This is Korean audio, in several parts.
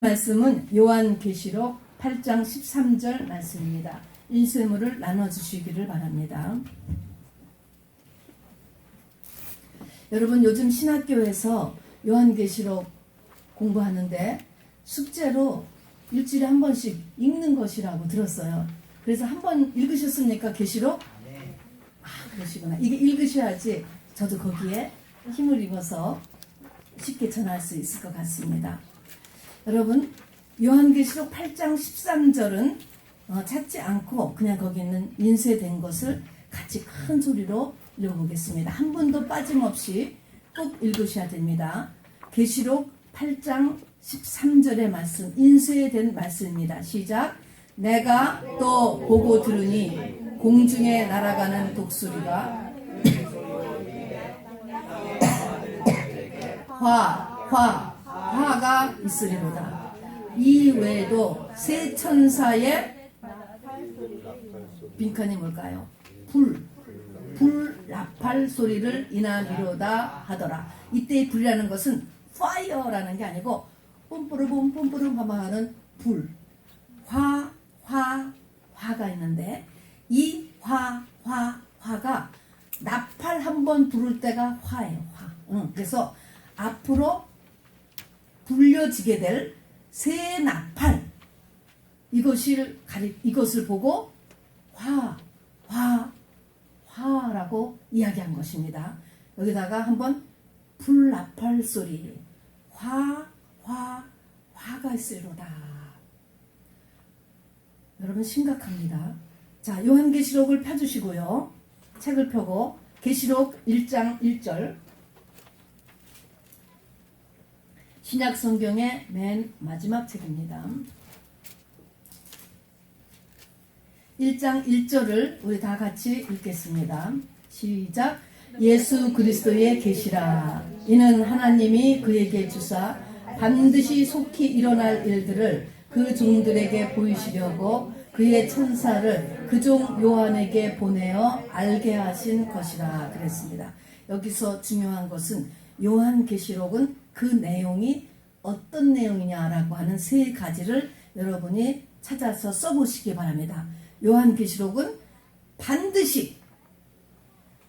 말씀은 요한계시록 8장 13절 말씀입니다. 인쇄물을 나눠주시기를 바랍니다. 여러분, 요즘 신학교에서 요한계시록 공부하는데 숙제로 일주일에 한 번씩 읽는 것이라고 들었어요. 그래서 한 번 읽으셨습니까? 계시록? 그러시구나. 이게 읽으셔야지 저도 거기에 힘을 입어서 쉽게 전할 수 있을 것 같습니다. 여러분, 요한계시록 8장 13절은 찾지 않고 그냥 거기 있는 인쇄된 것을 같이 큰 소리로 읽어보겠습니다. 한 분도 빠짐없이 꼭 읽으셔야 됩니다. 계시록 8장 13절의 말씀, 인쇄된 말씀입니다. 시작. 내가 또 보고 들으니 공중에 날아가는 독수리가 화가 있으리로다. 이 외에도 세 천사의 빈칸이 뭘까요? 불 나팔 소리를 인하미로다 하더라. 이때의 불이라는 것은 fire라는 게 아니고 뿜뿌르붐 하는 불, 화가 있는데 이 화가 나팔 한번 부를 때가 화예요. 그래서 앞으로 불려지게 될 새 나팔, 이것을 보고 화라고 이야기한 것입니다. 여기다가 한번 불 나팔 소리, 화가 있으리로다. 여러분, 심각합니다. 자, 요한계시록을 펴주시고요. 책을 펴고 계시록 1장 1절, 신약 성경의 맨 마지막 책입니다. 1장 1절을 우리 다 같이 읽겠습니다. 시작. 예수 그리스도의 계시라. 이는 하나님이 그에게 주사 반드시 속히 일어날 일들을 그 종들에게 보이시려고 그의 천사를 그 종 요한에게 보내어 알게 하신 것이라 그랬습니다. 여기서 중요한 것은 요한계시록은 그 내용이 어떤 내용이냐라고 하는 세 가지를 여러분이 찾아서 써보시기 바랍니다. 요한계시록은 반드시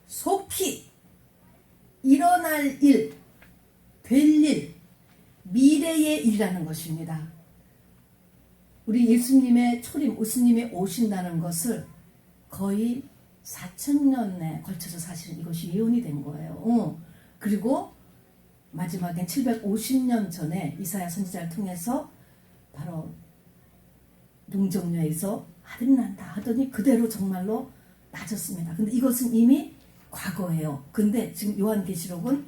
속히 일어날 일, 될 일, 미래의 일이라는 것입니다. 우리 예수님의 초림, 예수님이 오신다는 것을 거의 4,000년에 걸쳐서 사실은 이것이 예언이 된 거예요. 그리고 마지막엔 750년 전에 이사야 선지자를 통해서 바로 농정녀에서 아들이 난다 하더니 그대로 정말로 낮았습니다. 근데 이것은 이미 과거예요. 근데 지금 요한계시록은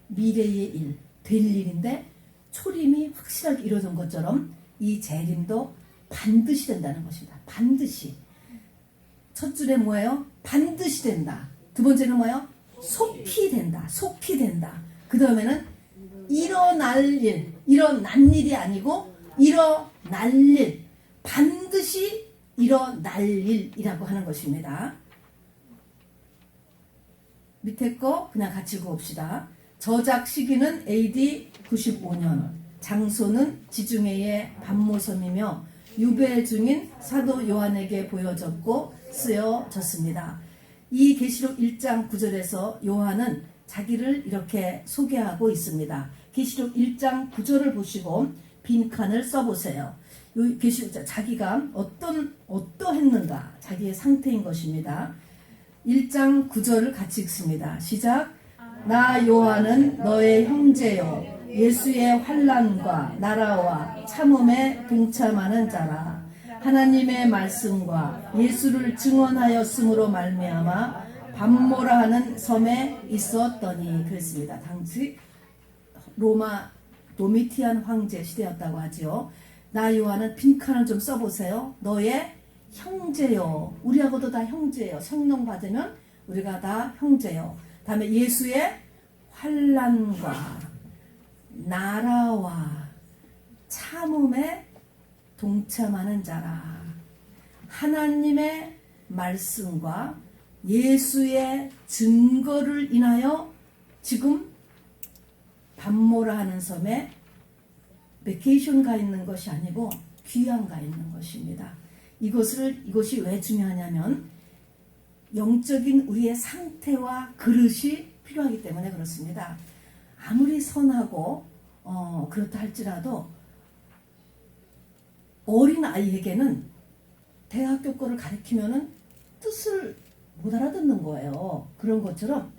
미래의 일, 될 일인데 초림이 확실하게 이루어진 것처럼 이 재림도 반드시 된다는 것입니다. 반드시. 첫 줄에 뭐예요? 반드시 된다. 두 번째는 뭐예요? 속히 된다. 속히 된다. 그 다음에는 일어날 일, 일어난 일이 아니고 일어날 일, 반드시 일어날 일이라고 하는 것입니다. 밑에 거 그냥 같이 읽어봅시다. 저작 시기는 AD 95년, 장소는 지중해의 반모섬이며 유배 중인 사도 요한에게 보여졌고 쓰여졌습니다. 이 계시록 1장 9절에서 요한은 자기를 이렇게 소개하고 있습니다. 계시록 1장 9절을 보시고 빈칸을 써보세요. 자기가 어떠했는가, 자기의 상태인 것입니다. 1장 9절을 같이 읽습니다. 시작. 나 요한은 너의 형제요 예수의 환난과 나라와 참음에 동참하는 자라. 하나님의 말씀과 예수를 증언하였으므로 말미암아 밤모라 하는 섬에 있었더니 그랬습니다. 당시 도미티안 황제 시대였다고 하지요. 나 요한은 빈칸을 좀 써보세요. 너의 형제요. 우리하고도 다 형제예요. 성령 받으면 우리가 다 형제요. 다음에 예수의 환난과 나라와 참음에 동참하는 자라. 하나님의 말씀과 예수의 증거를 인하여 지금 밤모라 하는 섬에 베케이션 가 있는 것이 아니고 귀향 가 있는 것입니다. 이것이 왜 중요하냐면 영적인 우리의 상태와 그릇이 필요하기 때문에 그렇습니다. 아무리 선하고 그렇다 할지라도 어린 아이에게는 대학교 거를 가르치면은 뜻을 못 알아듣는 거예요. 그런 것처럼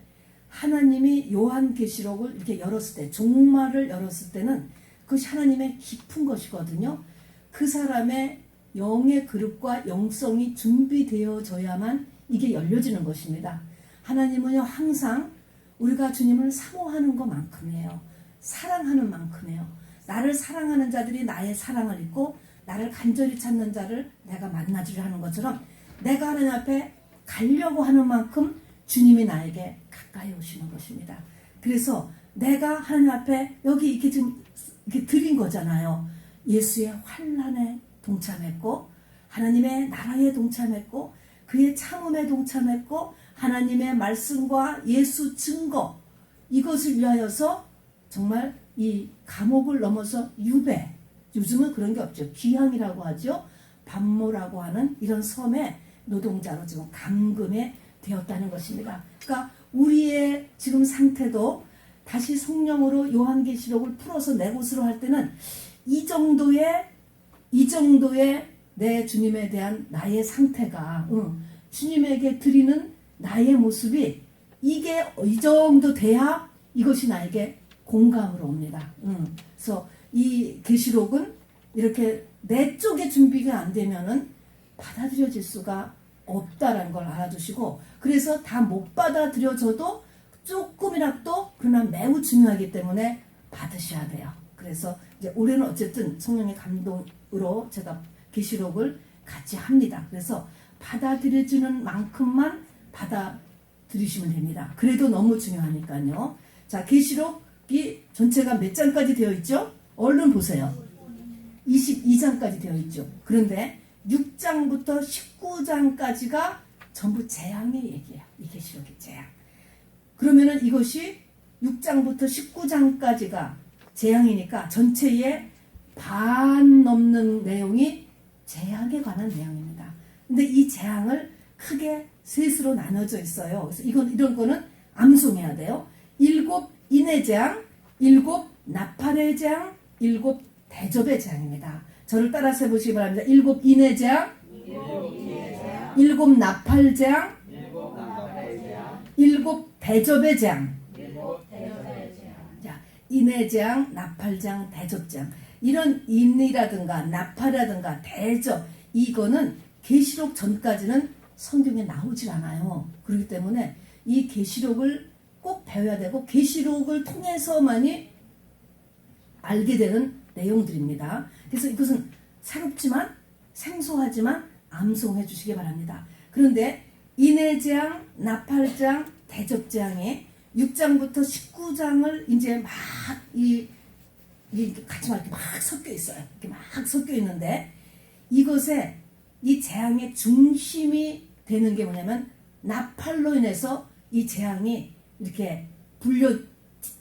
하나님이 요한계시록을 이렇게 열었을 때, 종말을 열었을 때는 그것이 하나님의 깊은 것이거든요. 그 사람의 영의 그릇과 영성이 준비되어져야만 이게 열려지는 것입니다. 하나님은요, 항상 우리가 주님을 사모하는 것만큼이에요. 사랑하는 만큼이에요. 나를 사랑하는 자들이 나의 사랑을 잊고 나를 간절히 찾는 자를 내가 만나주려 하는 것처럼 내가 하나님 앞에 가려고 하는 만큼 주님이 나에게 가까이 오시는 것입니다. 그래서 내가 하나님 앞에 여기 이렇게 좀 이렇게 드린 거잖아요. 예수의 환난에 동참했고 하나님의 나라에 동참했고 그의 참음에 동참했고 하나님의 말씀과 예수 증거 이것을 위하여서 정말 이 감옥을 넘어서 유배, 요즘은 그런 게 없죠. 귀향이라고 하죠. 반모라고 하는 이런 섬의 노동자로 지금 감금에 되었다는 것입니다. 그러니까 우리의 지금 상태도 다시 성령으로 요한계시록을 풀어서 내 곳으로 할 때는 이 정도의 내 주님에 대한 나의 상태가 주님에게 드리는 나의 모습이 이게 이 정도 돼야 이것이 나에게 공감으로 옵니다. 그래서 이 계시록은 이렇게 내 쪽에 준비가 안 되면은 받아들여질 수가 없다라는 걸 알아두시고 그래서 다 못 받아들여져도 조금이라도 그러나 매우 중요하기 때문에 받으셔야 돼요. 그래서 이제 올해는 어쨌든 성령의 감동으로 제가 계시록을 같이 합니다. 그래서 받아들여지는 만큼만 받아들이시면 됩니다. 그래도 너무 중요하니까요. 자, 계시록이 전체가 몇 장까지 되어 있죠? 얼른 보세요. 22장까지 되어 있죠. 그런데 6장부터 19장까지가 전부 재앙의 얘기예요. 이 계시록의 재앙. 그러면은 이것이 6장부터 19장까지가 재앙이니까 전체의 반 넘는 내용이 재앙에 관한 내용입니다. 근데 이 재앙을 크게 셋으로 나눠져 있어요. 그래서 이런 거는 암송해야 돼요. 7 인의 재앙, 7 나팔의 재앙, 7 대접의 재앙입니다. 저를 따라서 해보시기 바랍니다. 7 인의 재앙, 7 나팔 재앙, 7 대접의 재앙. 자, 인의 재앙, 나팔 재앙, 대접 재앙. 이런 인이라든가 나팔이라든가 대접 이거는 계시록 전까지는 성경에 나오질 않아요. 그렇기 때문에 이 계시록을 꼭 배워야 되고 계시록을 통해서만이 알게 되는 내용들입니다. 그래서 이것은 새롭지만 생소하지만 암송해 주시기 바랍니다. 그런데 인의 재앙, 나팔 재앙, 대접 재앙이 6장부터 19장을 이제 막 같이 막 이렇게 막 섞여 있어요. 이렇게 막 섞여 있는데 이것에 이 재앙의 중심이 되는 게 뭐냐면 나팔로 인해서 이 재앙이 이렇게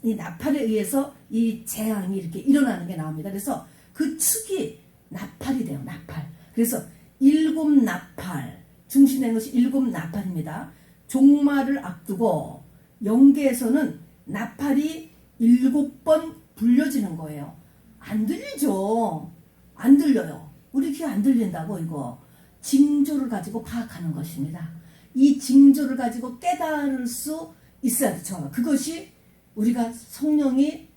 이 나팔에 의해서 이 재앙이 이렇게 일어나는 게 나옵니다. 그래서 그 축이 나팔이 돼요. 나팔. 그래서 7 나팔 중심되는 것이 7 나팔입니다. 종말을 앞두고 영계에서는 나팔이 7번 불려지는 거예요. 안 들리죠. 안 들려요. 우리 귀에 안 들린다고 이거. 징조를 가지고 파악하는 것입니다. 이 징조를 가지고 깨달을 수 있어야 돼요. 그것이 우리가 성령이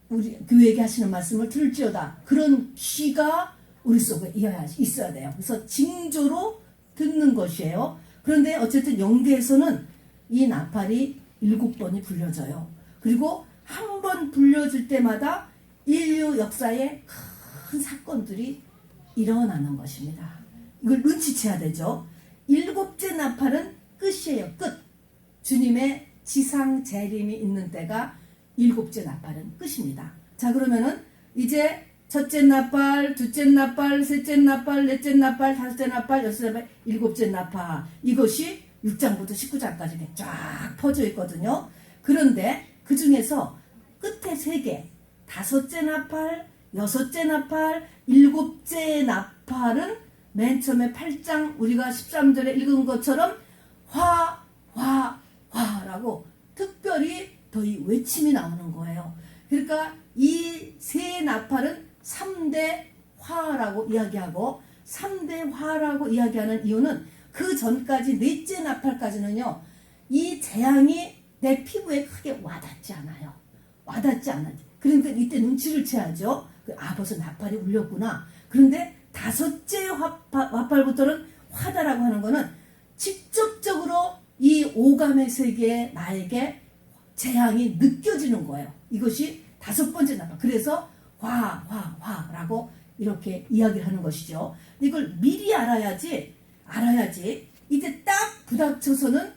우리 교회에게 하시는 말씀을 들을지어다. 그런 귀가 우리 속에 있어야 돼요. 그래서 징조로 듣는 것이에요. 그런데 어쨌든 영계에서는 이 나팔이 7번이 불려져요. 그리고 한 번 불려질 때마다 인류 역사에 큰 사건들이 일어나는 것입니다. 이걸 눈치채야 되죠. 7째 나팔은 끝이에요. 끝. 주님의 지상 재림이 있는 때가 7째 나팔은 끝입니다. 자, 그러면은 이제 첫째 나팔, 둘째 나팔, 셋째 나팔, 넷째 나팔, 다섯째 나팔, 여섯째 나팔, 7째 나팔. 이것이 6장부터 19장까지 쫙 퍼져 있거든요. 그런데 그 중에서 끝에 3개, 다섯째 나팔, 여섯째 나팔, 일곱째 나팔은 맨 처음에 8장 우리가 13절에 읽은 것처럼 화, 화, 화라고 특별히 더 이 외침이 나오는 거예요. 그러니까 이 세 나팔은 3대 화라고 이야기하고 3대 화라고 이야기하는 이유는 그 전까지 넷째 나팔까지는요. 이 재앙이 내 피부에 크게 와닿지 않아요. 와닿지 않아요. 그러니까 이때 눈치를 채야죠. 벌써 나팔이 울렸구나. 그런데 다섯째 나팔부터는 화다라고 하는 거는 직접적으로 이 오감의 세계에 나에게 재앙이 느껴지는 거예요. 이것이 다섯 번째 나팔. 그래서 화라고 이렇게 이야기를 하는 것이죠. 이걸 미리 알아야지 이때 딱 부닥쳐서는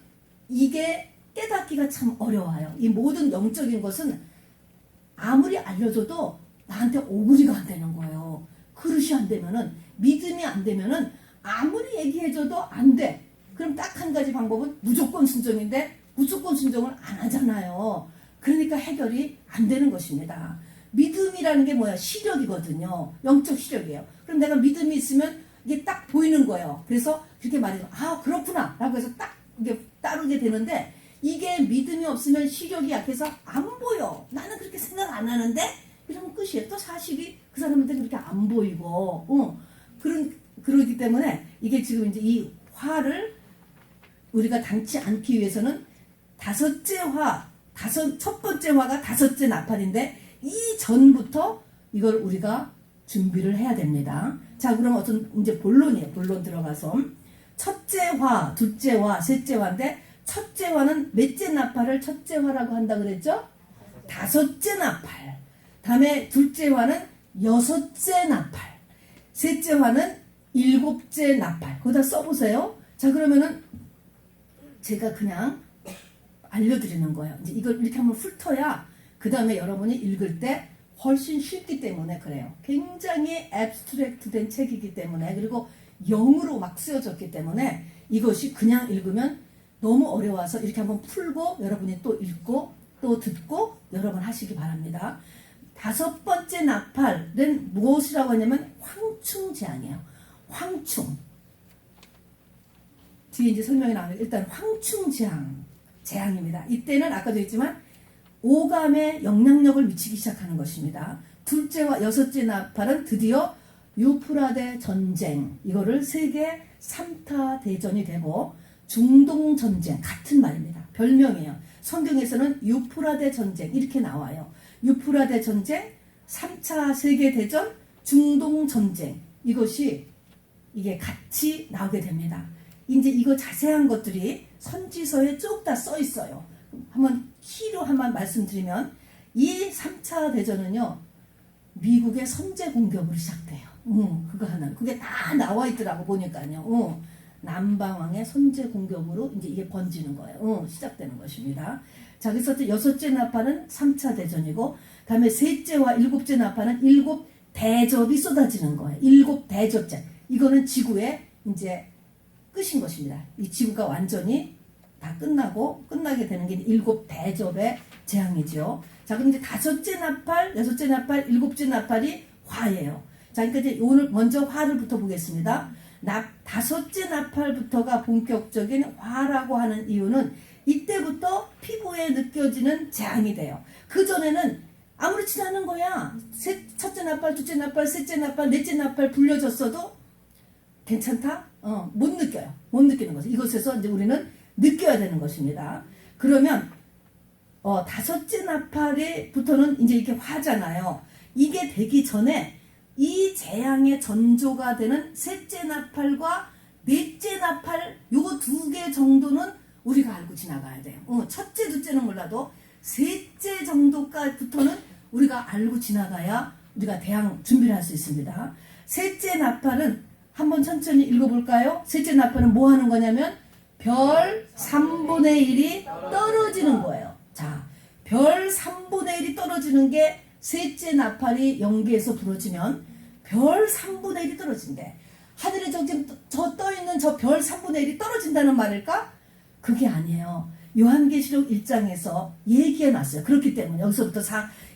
이게 깨닫기가 참 어려워요. 이 모든 영적인 것은 아무리 알려줘도 나한테 오그리가 안 되는 거예요. 그릇이 안 되면은, 믿음이 안 되면은 아무리 얘기해줘도 안 돼. 그럼 딱 한 가지 방법은 무조건 순종인데 무조건 순종을 안 하잖아요. 그러니까 해결이 안 되는 것입니다. 믿음이라는 게 뭐야? 시력이거든요. 영적 시력이에요. 그럼 내가 믿음이 있으면 이게 딱 보이는 거예요. 그래서 그렇게 말해서 그렇구나 라고 해서 딱 이게 따르게 되는데, 이게 믿음이 없으면 시력이 약해서 안 보여. 나는 그렇게 생각 안 하는데 이러면 끝이에요. 또 사실이 그 사람한테 그렇게 안 보이고 그러기 때문에 이게 지금 이제 이 화를 우리가 당치 않기 위해서는 첫 번째 화가 다섯째 나팔인데 이 전부터 이걸 우리가 준비를 해야 됩니다. 자, 그럼 어떤 이제 본론이에요. 본론 들어가서 첫째 화, 둘째 화, 셋째 화인데 첫째 화는 몇째 나팔을 첫째 화라고 한다 그랬죠? 다섯째 나팔. 다음에 둘째 화는 여섯째 나팔. 셋째 화는 일곱째 나팔. 거기다 써보세요. 자, 그러면은 제가 그냥 알려드리는 거예요. 이제 이걸 이렇게 한번 훑어야 그 다음에 여러분이 읽을 때 훨씬 쉽기 때문에 그래요. 굉장히 앱스트랙트된 책이기 때문에, 그리고 영으로 막 쓰여졌기 때문에 이것이 그냥 읽으면 너무 어려워서 이렇게 한번 풀고 여러분이 또 읽고 또 듣고 여러 번 하시기 바랍니다. 다섯 번째 나팔은 무엇이라고 하냐면 황충재앙이에요. 황충. 뒤에 이제 설명이 나오면 일단 재앙입니다. 이때는 아까도 했지만 오감에 영향력을 미치기 시작하는 것입니다. 둘째와 여섯째 나팔은 드디어 유프라데 전쟁, 이거를 세계 3타 대전이 되고 중동 전쟁, 같은 말입니다. 별명이에요. 성경에서는 유프라데 전쟁 이렇게 나와요. 유프라데 전쟁, 3차 세계대전, 중동 전쟁, 이게 같이 나오게 됩니다. 이제 이거 자세한 것들이 선지서에 쭉 다 써 있어요. 한번 키로 한번 말씀드리면 이 3차 대전은요, 미국의 선제 공격으로 시작돼요. 그거 하나, 그게 다 나와 있더라고 보니까요. 남방왕의 선제 공격으로 이제 이게 번지는 거예요. 시작되는 것입니다. 자, 그래서 여섯째 나팔은 3차 대전이고, 다음에 셋째와 일곱째 나팔은 일곱 대접이 쏟아지는 거예요. 일곱 대접제. 이거는 지구의 이제 끝인 것입니다. 이 지구가 완전히 다 끝나게 되는 게 일곱 대접의 재앙이죠. 자, 그럼 이제 다섯째 나팔, 여섯째 나팔, 일곱째 나팔이 화예요. 자, 그러니까 이제 오늘 먼저 화를부터 보겠습니다. 다섯째 나팔부터가 본격적인 화라고 하는 이유는 이때부터 피부에 느껴지는 재앙이 돼요. 그전에는 아무렇지도 않은 거야. 첫째 나팔, 둘째 나팔, 셋째 나팔, 넷째 나팔 불려졌어도 괜찮다? 못 느껴요. 못 느끼는 거죠. 이것에서 이제 우리는 느껴야 되는 것입니다. 그러면 다섯째 나팔부터는 이제 이렇게 화잖아요. 이게 되기 전에 이 재앙의 전조가 되는 셋째 나팔과 넷째 나팔, 요거 두 개 정도는 우리가 알고 지나가야 돼요. 첫째, 둘째는 몰라도 셋째 정도까지부터는 우리가 알고 지나가야 우리가 대항 준비를 할 수 있습니다. 셋째 나팔은 한번 천천히 읽어볼까요? 셋째 나팔은 뭐 하는 거냐면 별 3분의 1이 떨어지는 거예요. 자, 별 3분의 1이 떨어지는 게 셋째 나팔이 연기에서 부러지면 별 3분의 1이 떨어진대. 하늘에 지금 저 떠있는 저 별 3분의 1이 떨어진다는 말일까? 그게 아니에요. 요한계시록 1장에서 얘기해놨어요. 그렇기 때문에 여기서부터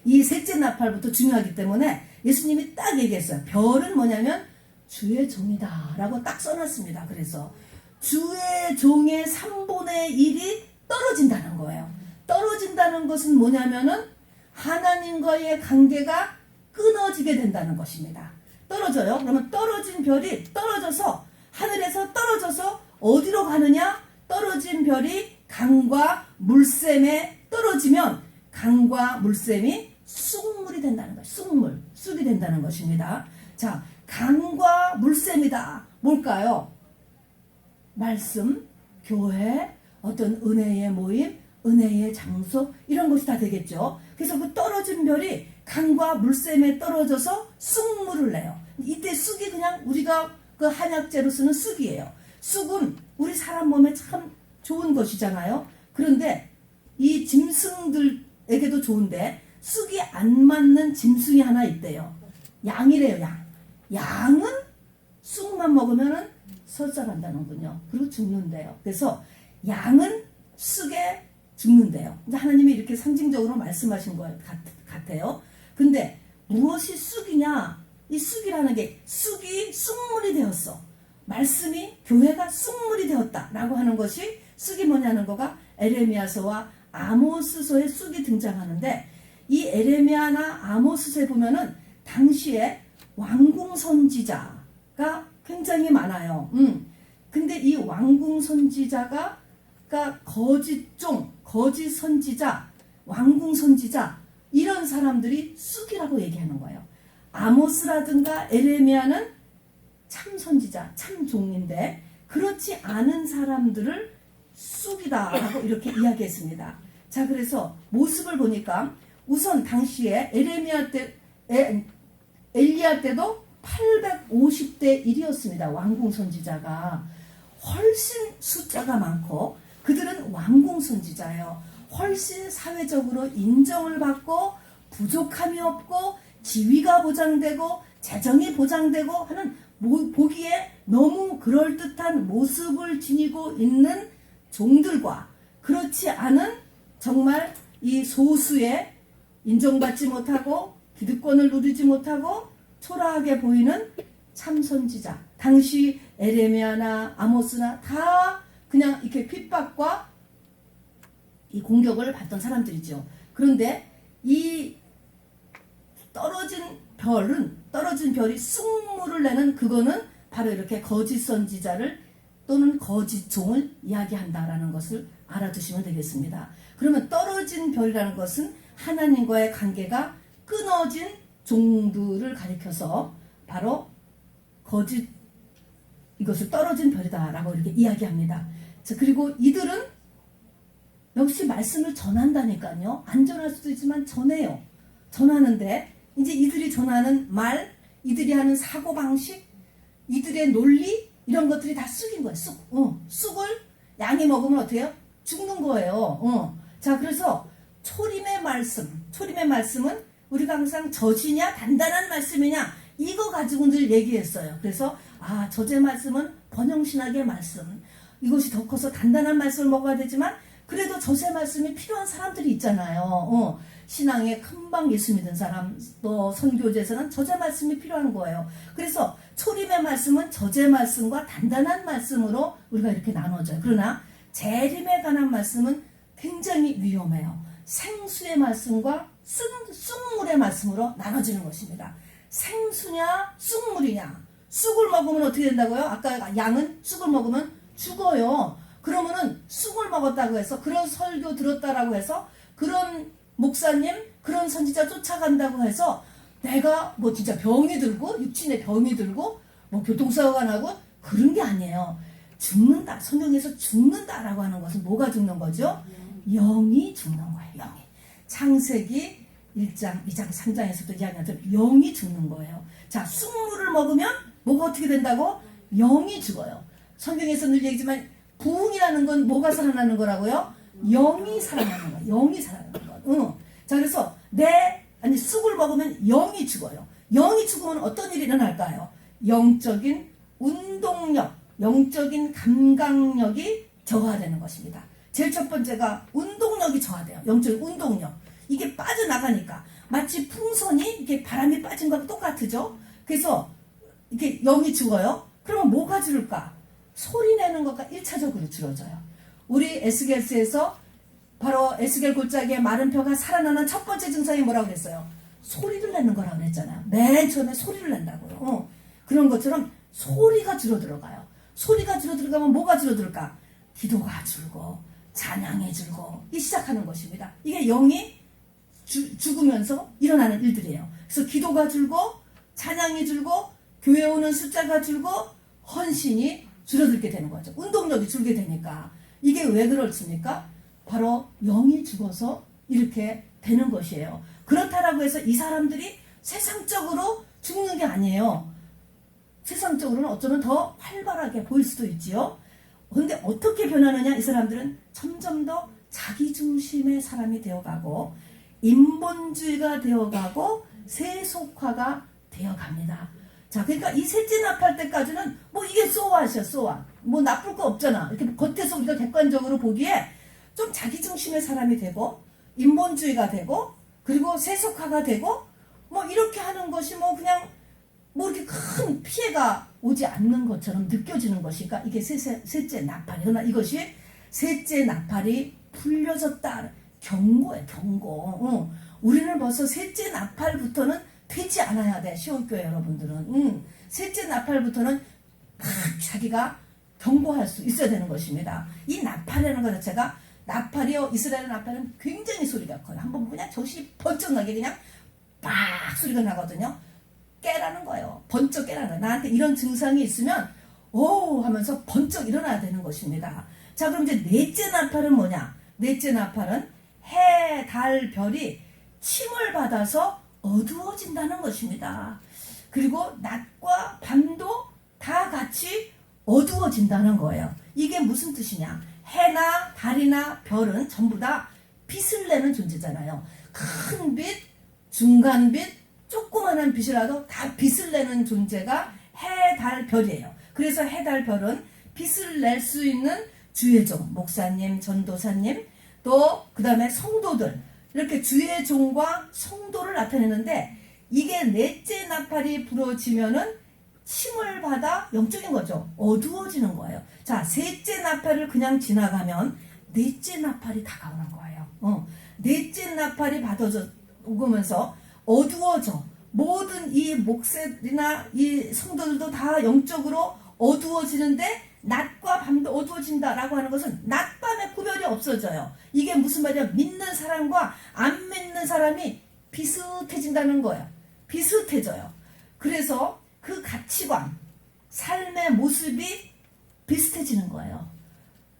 이 셋째 나팔부터 중요하기 때문에 예수님이 딱 얘기했어요. 별은 뭐냐면 주의 종이다 라고 딱 써놨습니다. 그래서 주의 종의 3분의 1이 떨어진다는 거예요. 떨어진다는 것은 뭐냐면은 하나님과의 관계가 끊어지게 된다는 것입니다. 떨어져요. 그러면 떨어진 별이 떨어져서 하늘에서 떨어져서 어디로 가느냐? 떨어진 별이 강과 물샘에 떨어지면 강과 물샘이 쑥물이 된다는 거예요. 쑥이 된다는 것입니다. 자, 강과 물샘이다. 뭘까요? 말씀, 교회, 어떤 은혜의 모임, 은혜의 장소 이런 것이 다 되겠죠. 그래서 그 떨어진 별이 강과 물샘에 떨어져서 쑥물을 내요. 이때 쑥이 그냥 우리가 그 한약재로 쓰는 쑥이에요. 쑥은 우리 사람 몸에 참 좋은 것이잖아요. 그런데 이 짐승들에게도 좋은데 쑥이 안 맞는 짐승이 하나 있대요. 양이래요. 양은 쑥만 먹으면 설사한다는군요. 그리고 죽는데요. 그래서 양은 쑥에 죽는데요. 이제 하나님이 이렇게 상징적으로 말씀하신 것 같아요. 근데 무엇이 쑥이냐? 이 쑥이라는 게 쑥이 쑥물이 되었어. 말씀이 교회가 쑥물이 되었다라고 하는 것이 쑥이 뭐냐는 거가 에레미야서와 아모스서에 쑥이 등장하는데 이 에레미야나 아모스서에 보면은 당시에 왕궁 선지자가 굉장히 많아요. 근데 이 왕궁 선지자가 거짓종, 거짓 선지자, 왕궁 선지자 이런 사람들이 쑥이라고 얘기하는 거예요. 아모스라든가 에레미야는 참 선지자, 참 종인데 그렇지 않은 사람들을 쑥이다 라고 이렇게 이야기했습니다. 자, 그래서 모습을 보니까 우선 당시에 엘리야 때도 850대 1이었습니다. 왕궁 선지자가 훨씬 숫자가 많고 그들은 왕궁 선지자예요. 훨씬 사회적으로 인정을 받고 부족함이 없고 지위가 보장되고 재정이 보장되고 하는 보기에 너무 그럴듯한 모습을 지니고 있는 종들과 그렇지 않은 정말 이 소수의 인정받지 못하고 기득권을 누리지 못하고 초라하게 보이는 참선지자, 당시 에레미야나 아모스나 다 그냥 이렇게 핍박과 이 공격을 받던 사람들이죠. 그런데 이 떨어진 별이 쑥물을 내는 그거는 바로 이렇게 거짓 선지자를 또는 거짓 종을 이야기한다라는 것을 알아두시면 되겠습니다. 그러면 떨어진 별이라는 것은 하나님과의 관계가 끊어진 종들을 가리켜서 바로 거짓 이것을 떨어진 별이다라고 이렇게 이야기합니다. 자, 그리고 이들은 역시 말씀을 전한다니까요. 안 전할 수도 있지만 전해요. 전하는데 이제 이들이 전하는 말, 이들이 하는 사고방식, 이들의 논리 이런 것들이 다 쑥인 거예요. 쑥을 양이 먹으면 어떻게 해요? 죽는 거예요. 자, 그래서 초림의 말씀은 우리가 항상 젖이냐 단단한 말씀이냐 이거 가지고 늘 얘기했어요. 그래서 젖의 말씀은 번영신학의 말씀, 이것이 더 커서 단단한 말씀을 먹어야 되지만 그래도 젖의 말씀이 필요한 사람들이 있잖아요. 신앙에 금방 예수 믿은 사람, 또 선교제에서는 젖의 말씀이 필요한 거예요. 그래서 초림의 말씀은 젖의 말씀과 단단한 말씀으로 우리가 이렇게 나눠져요. 그러나 재림에 관한 말씀은 굉장히 위험해요. 생수의 말씀과 쑥물의 말씀으로 나눠지는 것입니다. 생수냐 쑥물이냐. 쑥을 먹으면 어떻게 된다고요? 아까 양은 쑥을 먹으면 죽어요. 그러면은 쑥을 먹었다고 해서 그런 설교 들었다라고 해서 그런 목사님 그런 선지자 쫓아간다고 해서 내가 뭐 진짜 병이 들고 육신에 병이 들고 뭐 교통사고가 나고 그런 게 아니에요. 죽는다. 성경에서 죽는다라고 하는 것은 뭐가 죽는 거죠? 영이 죽는 거예요. 영이. 창세기 1장, 2장, 3장에서도 이야기하던 영이 죽는 거예요. 자, 쑥물을 먹으면 뭐가 어떻게 된다고? 영이 죽어요. 성경에서 늘 얘기지만 부흥이라는 건 뭐가 살아나는 거라고요? 영이 살아나는 거예요. 영이 살아나는 거예요. 자, 그래서 쑥을 먹으면 영이 죽어요. 영이 죽으면 어떤 일이 일어날까요? 영적인 운동력, 영적인 감각력이 저하되는 것입니다. 제일 첫 번째가 운동력이 저하돼요. 영적인 운동력. 이게 빠져나가니까 마치 풍선이 이렇게 바람이 빠진 거하고 똑같죠. 그래서 이렇게 영이 죽어요. 그러면 뭐가 줄을까? 소리 내는 것과 1차적으로 줄어져요. 우리 에스겔스에서 바로 에스겔 골짜기에 마른 뼈가 살아나는 첫 번째 증상이 뭐라고 그랬어요? 소리를 내는 거라고 그랬잖아요. 맨 처음에 소리를 낸다고요. 그런 것처럼 소리가 줄어들어가요. 소리가 줄어들어가면 뭐가 줄어들까? 기도가 줄고 찬양이 줄고 이 시작하는 것입니다. 이게 영이 죽으면서 일어나는 일들이에요. 그래서 기도가 줄고 찬양이 줄고 교회 오는 숫자가 줄고 헌신이 줄어들게 되는 거죠. 운동력이 줄게 되니까. 이게 왜 그렇습니까? 바로 영이 죽어서 이렇게 되는 것이에요. 그렇다라고 해서 이 사람들이 세상적으로 죽는 게 아니에요. 세상적으로는 어쩌면 더 활발하게 보일 수도 있지요. 그런데 어떻게 변하느냐? 이 사람들은 점점 더 자기중심의 사람이 되어가고 인본주의가 되어가고 세속화가 되어갑니다. 자, 그러니까 이 셋째 나팔 때까지는 뭐 이게 소왓이야, 소왓. 뭐 나쁠 거 없잖아. 이렇게 겉에서 우리가 객관적으로 보기에 좀 자기중심의 사람이 되고 인본주의가 되고 그리고 세속화가 되고 뭐 이렇게 하는 것이 뭐 그냥 뭐 이렇게 큰 피해가 오지 않는 것처럼 느껴지는 것이니까 이게 셋째 나팔이. 그러나 이것이 셋째 나팔이 풀려졌다. 경고예요, 경고. 우리는 벌써 셋째 나팔부터는 되지 않아야 돼. 시온교회 여러분들은. 셋째 나팔부터는 막 자기가 경고할 수 있어야 되는 것입니다. 이 나팔이라는 것 자체가 나팔이요, 이스라엘 나팔은 굉장히 소리가 커요. 한번 보면 그냥 정신이 번쩍 나게 그냥 빡 소리가 나거든요. 깨라는 거예요. 번쩍 깨라는 거예요. 나한테 이런 증상이 있으면 오 하면서 번쩍 일어나야 되는 것입니다. 자, 그럼 이제 넷째 나팔은 뭐냐? 넷째 나팔은 해, 달, 별이 침을 받아서 어두워진다는 것입니다. 그리고 낮과 밤도 다 같이 어두워진다는 거예요. 이게 무슨 뜻이냐? 해나 달이나 별은 전부 다 빛을 내는 존재잖아요. 큰 빛, 중간 빛, 조그마한 빛이라도 다 빛을 내는 존재가 해, 달, 별이에요. 그래서 해, 달, 별은 빛을 낼 수 있는 주의 종, 목사님, 전도사님, 또 그 다음에 성도들, 이렇게 주의 종과 성도를 나타내는데 이게 넷째 나팔이 불어지면은 침을 받아 영적인 거죠. 어두워지는 거예요. 자, 셋째 나팔을 그냥 지나가면 넷째 나팔이 다가오는 거예요. 넷째 나팔이 받아져 오면서 어두워져. 모든 이 목사들이나 이 성도들도 다 영적으로 어두워지는데 낮과 밤도 어두워진다라고 하는 것은 낮밤의 구별이 없어져요. 이게 무슨 말이야? 믿는 사람과 안 믿는 사람이 비슷해진다는 거예요. 비슷해져요. 그래서 그 가치관, 삶의 모습이 비슷해지는 거예요.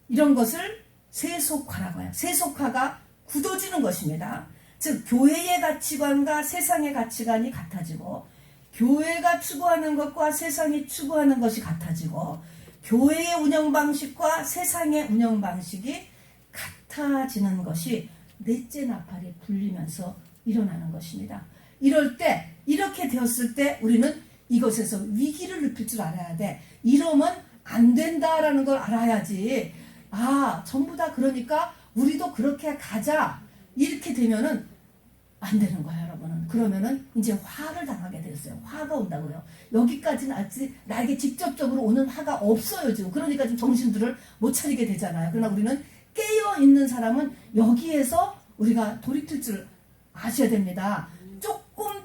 이런 것을 세속화라고 해요. 세속화가 굳어지는 것입니다. 즉 교회의 가치관과 세상의 가치관이 같아지고 교회가 추구하는 것과 세상이 추구하는 것이 같아지고 교회의 운영 방식과 세상의 운영 방식이 같아지는 것이 넷째 나팔이 불리면서 일어나는 것입니다. 이럴 때 이렇게 되었을 때 우리는 이것에서 위기를 느낄 줄 알아야 돼. 이러면 안 된다라는 걸 알아야지. 아, 전부 다 그러니까 우리도 그렇게 가자. 이렇게 되면은 안 되는 거예요, 여러분은. 그러면은 이제 화를 당하게 되었어요. 화가 온다고요. 여기까지는 아직 나에게 직접적으로 오는 화가 없어요, 지금. 그러니까 지금 정신들을 못 차리게 되잖아요. 그러나 우리는 깨어있는 사람은 여기에서 우리가 돌이킬 줄 아셔야 됩니다.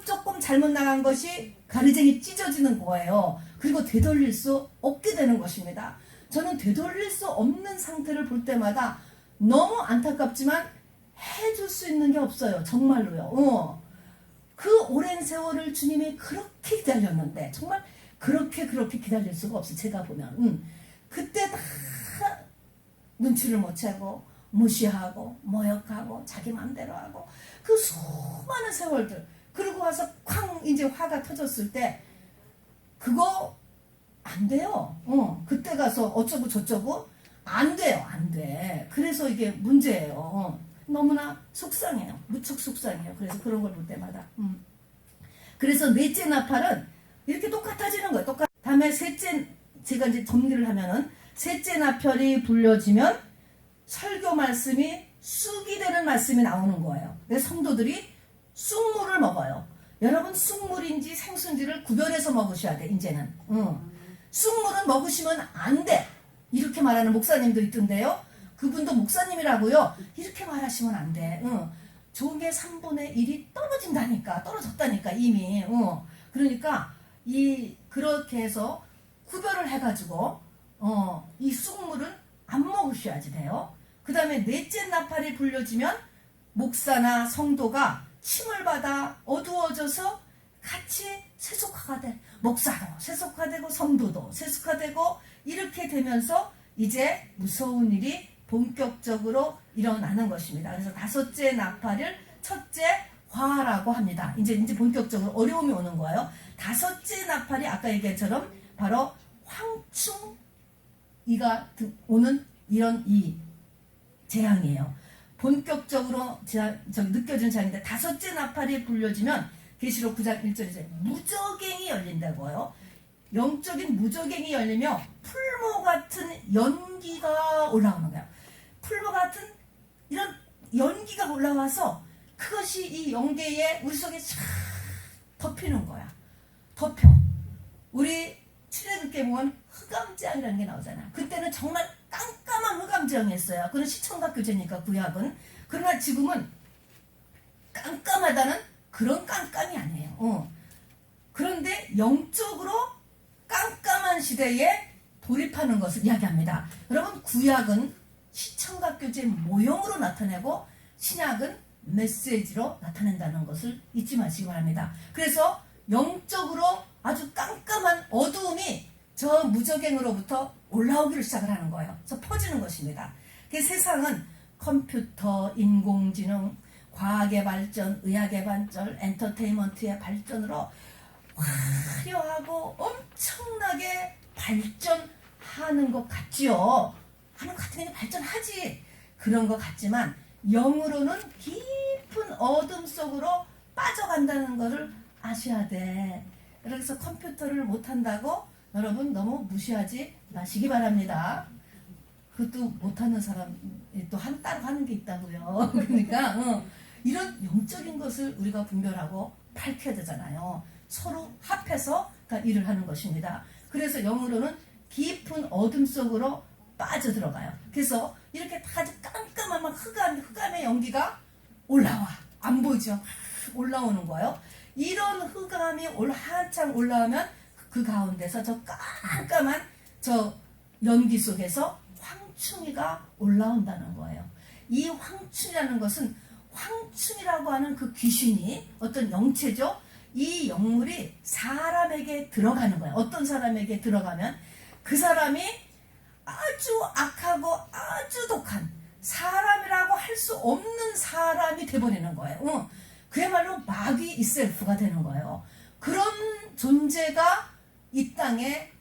조금 잘못 나간 것이 가르쟁이 찢어지는 거예요. 그리고 되돌릴 수 없게 되는 것입니다. 저는 되돌릴 수 없는 상태를 볼 때마다 너무 안타깝지만 해줄 수 있는 게 없어요. 정말로요. 그 오랜 세월을 주님이 그렇게 기다렸는데 정말 그렇게 기다릴 수가 없어요. 제가 보면 그때 다 눈치를 못 채고 무시하고 모욕하고 자기 맘대로 하고 그 수많은 세월들 그리고 와서 쾅 이제 화가 터졌을 때 그거 안 돼요. 그때 가서 어쩌고 저쩌고 안 돼요. 안 돼. 그래서 이게 문제예요. 너무나 속상해요. 무척 속상해요. 그래서 그런 걸 볼 때마다. 그래서 넷째 나팔은 이렇게 똑같아지는 거예요. 다음에 셋째, 제가 이제 정리를 하면은 셋째 나팔이 불려지면 설교 말씀이 쑥이 되는 말씀이 나오는 거예요. 그래서 성도들이 쑥물을 먹어요. 여러분 쑥물인지 생순지를 구별해서 먹으셔야 돼 이제는. 쑥물은 먹으시면 안 돼. 이렇게 말하는 목사님도 있던데요. 그분도 목사님이라고요. 이렇게 말하시면 안 돼. 종의 3분의 1이 떨어진다니까. 떨어졌다니까 이미. 그러니까 그렇게 해서 구별을 해가지고 이 쑥물은 안 먹으셔야지 돼요. 그 다음에 넷째 나팔이 불려지면 목사나 성도가 침을 받아 어두워져서 같이 세속화가 돼. 목사도 세속화되고 성도도 세속화되고 이렇게 되면서 이제 무서운 일이 본격적으로 일어나는 것입니다. 그래서 다섯째 나팔을 첫째 화라고 합니다. 이제 본격적으로 어려움이 오는 거예요. 다섯째 나팔이 아까 얘기했처럼 바로 황충이가 오는 이런 이 재앙이에요. 본격적으로 느껴지는 재앙인데 다섯째 나팔이 불려지면 계시록 9장 1절에 무저갱이 열린다고요. 영적인 무저갱이 열리며 풀모 같은 연기가 올라오는 거예요. 풀모 같은 이런 연기가 올라와서 그것이 이 영계에 우리 속에 쫙 덮이는 거야. 덮여. 우리 출애굽기에 보면 흑암재앙이라는 게 나오잖아. 그때는 정말 깜깜한 흑암재앙이었어요. 그건 시청각 교제니까 구약은. 그러나 지금은 깜깜하다는 그런 깜깜이 아니에요. 그런데 영적으로 깜깜한 시대에 돌입하는 것을 이야기합니다. 여러분 구약은 시청각 교제 모형으로 나타내고 신약은 메시지로 나타낸다는 것을 잊지 마시기 바랍니다. 그래서 영적으로 아주 깜깜한 어두움이 저 무저갱으로부터 올라오기를 시작을 하는 거예요. 그래서 퍼지는 것입니다. 그 세상은 컴퓨터, 인공지능, 과학의 발전, 의학의 발전, 엔터테인먼트의 발전으로 화려하고 엄청나게 발전하는 것 같지요. 하는 것 같은 게 발전하지. 그런 것 같지만 영으로는 깊은 어둠 속으로 빠져간다는 것을 아셔야 돼. 그래서 컴퓨터를 못한다고 여러분 너무 무시하지 마시기 바랍니다. 그것도 못하는 사람이 또 따로 하는 게 있다고요. 그러니까 이런 영적인 것을 우리가 분별하고 밝혀야 되잖아요. 서로 합해서 일을 하는 것입니다. 그래서 영으로는 깊은 어둠 속으로 빠져들어가요. 그래서 이렇게 아주 깜깜한 막 흑암의 연기가 올라와. 안 보이죠? 올라오는 거예요. 이런 흑암이 한창 올라오면 그 가운데서 저 깜깜한 저 연기 속에서 황충이가 올라온다는 거예요. 이 황충이라는 것은 황충이라고 하는 그 귀신이 어떤 영체죠. 이 영물이 사람에게 들어가는 거예요. 어떤 사람에게 들어가면 그 사람이 아주 악하고 아주 독한 사람이라고 할 수 없는 사람이 돼버리는 거예요. 그야말로 마귀 이셀프가 되는 거예요. 그런 존재가 이 땅에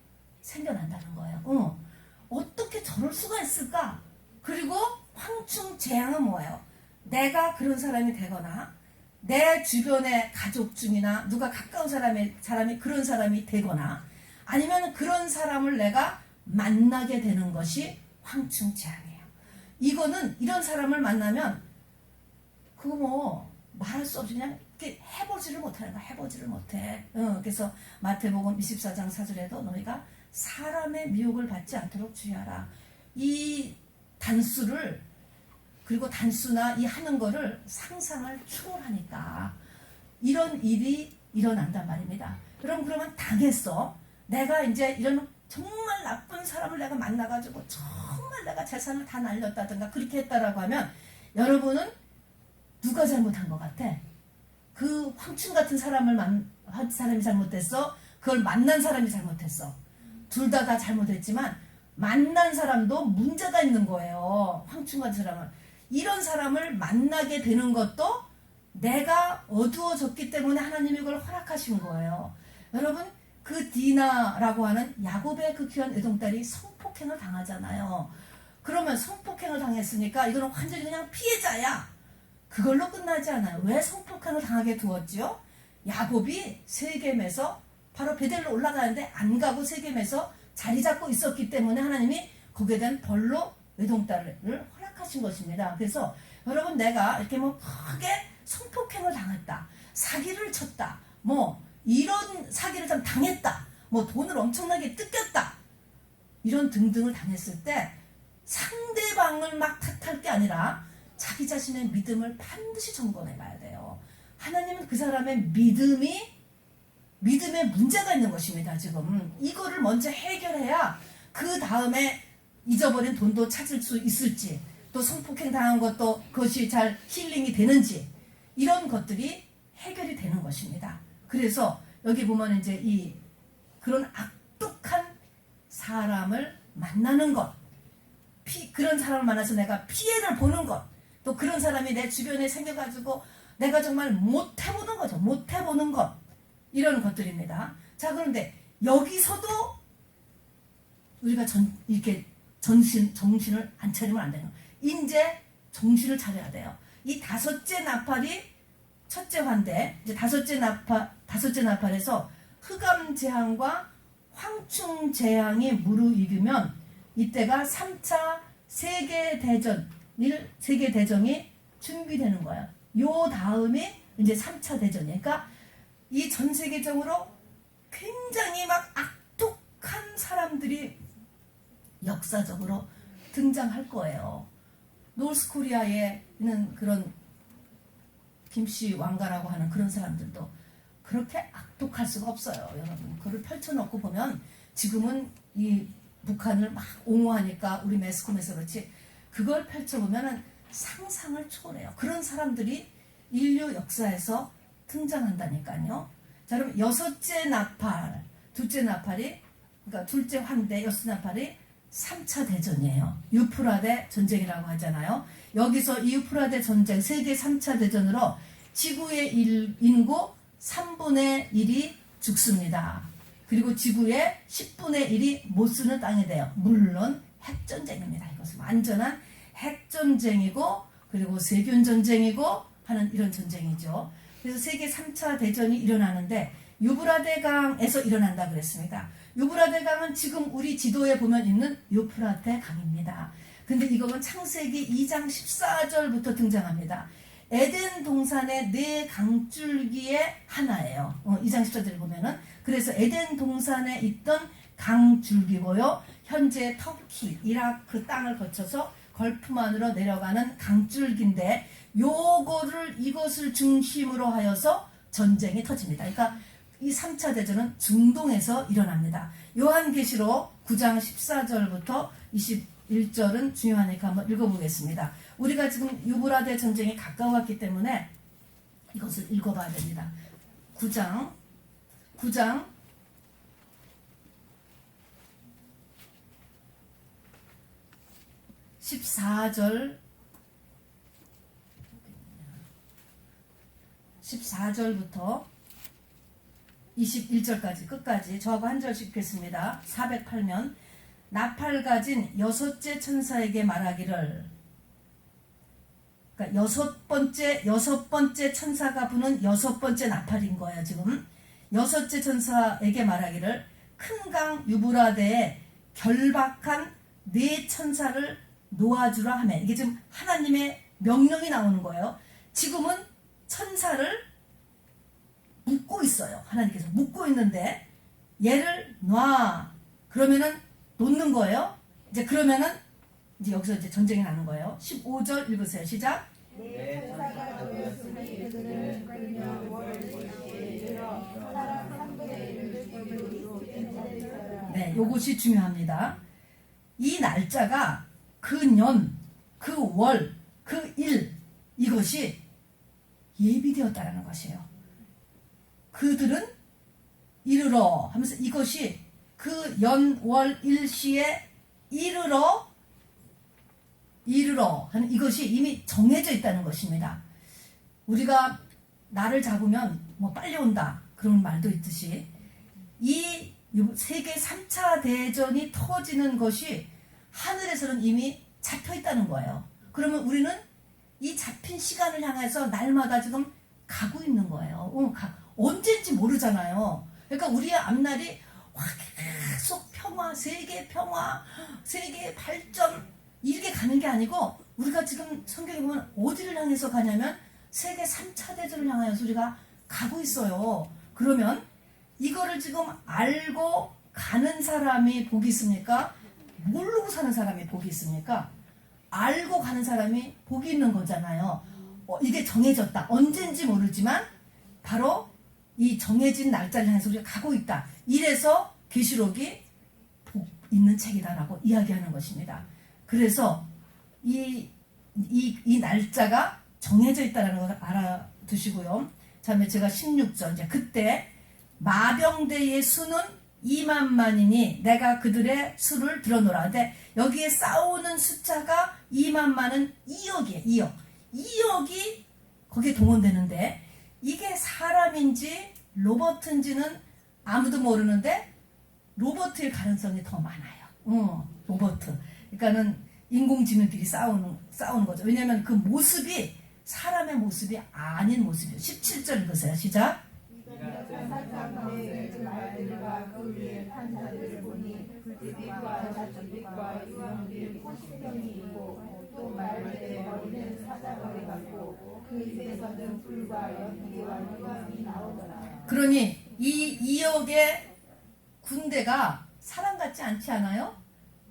생겨난다는 거예요. 어떻게 저럴 수가 있을까? 그리고 황충 재앙은 뭐예요? 내가 그런 사람이 되거나 내 주변의 가족 중이나 누가 가까운 사람이 그런 사람이 되거나 아니면 그런 사람을 내가 만나게 되는 것이 황충 재앙이에요. 이거는 이런 사람을 만나면 그거 뭐 말할 수 없이 그냥 이렇게 해보지를 못하는 거야. 해보지를 못해. 그래서 마태복음 24장 4절에도 너희가 사람의 미혹을 받지 않도록 주의하라. 이 단수를 그리고 단수나 이 하는 거를 상상을 초월하니까 이런 일이 일어난단 말입니다. 여러분 그러면 당했어. 내가 이제 이런 정말 나쁜 사람을 내가 만나가지고 정말 내가 재산을 다 날렸다든가 그렇게 했다라고 하면 여러분은 누가 잘못한 것 같아? 그 황충 같은 사람이 잘못했어? 그걸 만난 사람이 잘못했어? 둘 다 잘못했지만 만난 사람도 문제가 있는 거예요. 황충 같은 사람은. 이런 사람을 만나게 되는 것도 내가 어두워졌기 때문에 하나님이 이걸 허락하신 거예요. 여러분 그 디나라고 하는 야곱의 그 귀한 외동딸이 성폭행을 당하잖아요. 그러면 성폭행을 당했으니까 이거는 완전히 그냥 피해자야. 그걸로 끝나지 않아요. 왜 성폭행을 당하게 두었지요? 야곱이 세겜에서 바로 베델로 올라가는데 안 가고 세겜에서 자리 잡고 있었기 때문에 하나님이 거기에 대한 벌로 외동딸을 허락하신 것입니다. 그래서 여러분 내가 이렇게 뭐 크게 성폭행을 당했다, 사기를 쳤다, 뭐 이런 사기를 좀 당했다, 뭐 돈을 엄청나게 뜯겼다, 이런 등등을 당했을 때 상대방을 막 탓할 게 아니라 자기 자신의 믿음을 반드시 점검해 봐야 돼요. 하나님은 그 사람의 믿음에 문제가 있는 것입니다. 지금 이거를 먼저 해결해야 그 다음에 잊어버린 돈도 찾을 수 있을지, 또 성폭행 당한 것도 그것이 잘 힐링이 되는지, 이런 것들이 해결이 되는 것입니다. 그래서 여기 보면 이제 이 그런 악독한 사람을 만나는 것, 그런 사람을 만나서 내가 피해를 보는 것, 또 그런 사람이 내 주변에 생겨가지고 내가 정말 못해보는 거죠. 못해보는 것, 이런 것들입니다. 자, 그런데 여기서도 우리가 이렇게 정신을 안 차리면 안 되는 거예요. 이제 정신을 차려야 돼요. 이 다섯째 나팔이 첫째 환대, 이제 다섯째 나팔에서 흑암 재앙과 황충 재앙이 무르익으면 이때가 3차 세계대전이 준비되는 거예요. 요 다음이 이제 3차 대전이에요. 그러니까 이 전 세계적으로 굉장히 막 악독한 사람들이 역사적으로 등장할 거예요. 노스코리아에는 그런 김씨 왕가라고 하는 그런 사람들도 그렇게 악독할 수가 없어요. 여러분, 그걸 펼쳐놓고 보면 지금은 이 북한을 막 옹호하니까 우리 매스컴에서 그렇지, 그걸 펼쳐보면 상상을 초월해요. 그런 사람들이 인류 역사에서 등장한다니까요. 자, 그럼 여섯째 나팔, 둘째 나팔이, 그러니까 둘째 환대, 여섯째 나팔이 3차 대전이에요. 유프라데 전쟁이라고 하잖아요. 여기서 이 유프라데 전쟁, 세계 3차 대전으로 지구의 인구 3분의 1이 죽습니다. 그리고 지구의 10분의 1이 못 쓰는 땅이 돼요. 물론 핵전쟁입니다. 이것은 완전한 핵전쟁이고, 그리고 세균전쟁이고 하는 이런 전쟁이죠. 그래서 세계 3차 대전이 일어나는데 유브라데 강에서 일어난다 그랬습니다. 유브라데 강은 지금 우리 지도에 보면 있는 유프라테 강입니다. 근데 이거는 창세기 2장 14절부터 등장합니다. 에덴 동산의 네 강줄기의 하나예요. 2장 14절을 보면은, 그래서 에덴 동산에 있던 강줄기고요. 현재 터키, 이라크 땅을 거쳐서 걸프만으로 내려가는 강줄기인데, 이것을 중심으로 하여서 전쟁이 터집니다. 그러니까 이 3차 대전은 중동에서 일어납니다. 요한계시록 9장 14절부터 21절은 중요하니까 한번 읽어보겠습니다. 우리가 지금 유브라데 전쟁이 가까웠기 때문에 이것을 읽어봐야 됩니다. 9장 14절부터 21절까지 끝까지 저하고 한 절씩 읽겠습니다. 408면 나팔 가진 여섯째 천사에게 말하기를, 그러니까 여섯 번째 천사가 부는 여섯 번째 나팔인 거예요. 지금 여섯째 천사에게 말하기를, 큰 강 유브라데에 결박한 네 천사를 놓아주라 하며, 이게 지금 하나님의 명령이 나오는 거예요. 지금은 천사를 묶고 있어요. 하나님께서 묶고 있는데 얘를 놔, 그러면은 놓는 거예요. 이제 그러면은 이제 여기서 이제 전쟁이 나는 거예요. 15절 읽으세요. 시작. 내 천사가 모였으니 그들은 그녀 월시에 이르러 사람 3분의 1을 죽이고 네, 요것이 중요합니다. 이 날짜가 그 년, 그 월, 그 일, 이것이 예비되었다라는 것이에요. 그들은 이르러 하면서 이것이 그 연, 월, 일시에 이르러 하는 이것이 이미 정해져 있다는 것입니다. 우리가 날을 잡으면 뭐 빨리 온다 그런 말도 있듯이 이 세계 3차 대전이 터지는 것이 하늘에서는 이미 잡혀 있다는 거예요. 그러면 우리는 이 잡힌 시간을 향해서 날마다 지금 가고 있는 거예요. 언제인지 모르잖아요. 그러니까 우리의 앞날이 계속 평화, 세계 발전 이렇게 가는 게 아니고, 우리가 지금 성경에 보면 어디를 향해서 가냐면 세계 3차 대전을 향하여서 우리가 가고 있어요. 그러면 이거를 지금 알고 가는 사람이 복이 있습니까? 모르고 사는 사람이 복이 있습니까? 알고 가는 사람이 복이 있는 거잖아요. 이게 정해졌다. 언젠지 모르지만 바로 이 정해진 날짜를 향해서 우리가 가고 있다. 이래서 계시록이 복 있는 책이다라고 이야기하는 것입니다. 그래서 이 날짜가 정해져 있다는 걸 알아두시고요. 다음에 제가 16절 이제 그때 마병대의 수는 2만만이니 내가 그들의 수를 들어놓으라. 근데 여기에 싸우는 숫자가 2만만은 2억이에요. 2억이 거기에 동원되는데 이게 사람인지 로봇인지는 아무도 모르는데 로봇일 가능성이 더 많아요. 로봇. 그러니까는 인공지능끼리 싸우는 거죠. 왜냐하면 그 모습이 사람의 모습이 아닌 모습이에요. 17절 읽으세요. 시작. 이 같은 사람 가운데 그 말들과 그 위에 탄 자들을 보니 불빛과 자빛과 유황빛 호시병이 있고 또 말들의 머리는 사자머리 같고 그 입에서는 불과 연기와 유황이 나오더라. 그러니 이 2억의 군대가 사람 같지 않지 않아요?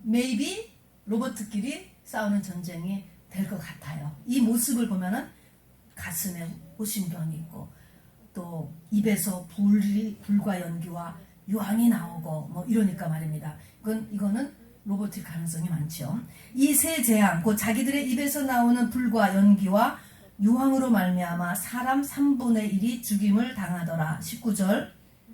Maybe 로봇끼리 싸우는 전쟁이 될 것 같아요. 이 모습을 보면은 가슴에 호신병이 있고 또 입에서 불과 연기와 유황이 나오고 뭐 이러니까 말입니다. 이거는 로봇일 가능성이 많죠. 이 세 재앙, 곧 자기들의 입에서 나오는 불과 연기와 유황으로 말미암아 사람 3분의 1이 죽임을 당하더라. 19절.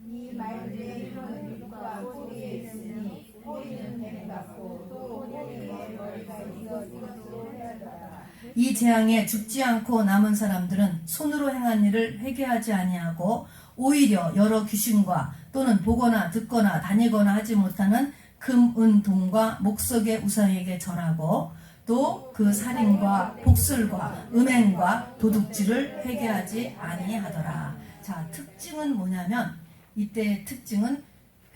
이 말들의 혀는 눈과 꼬리에 있으니 꼬리는 뱀 같고 또 꼬리에 머리가 있어 이것으로 헤어져라. 이 재앙에 죽지 않고 남은 사람들은 손으로 행한 일을 회개하지 아니하고 오히려 여러 귀신과 또는 보거나 듣거나 다니거나 하지 못하는 금, 은, 동과 목석의 우상에게 절하고 또 그 살인과 복술과 음행과 도둑질을 회개하지 아니하더라. 자, 특징은 뭐냐면 이때의 특징은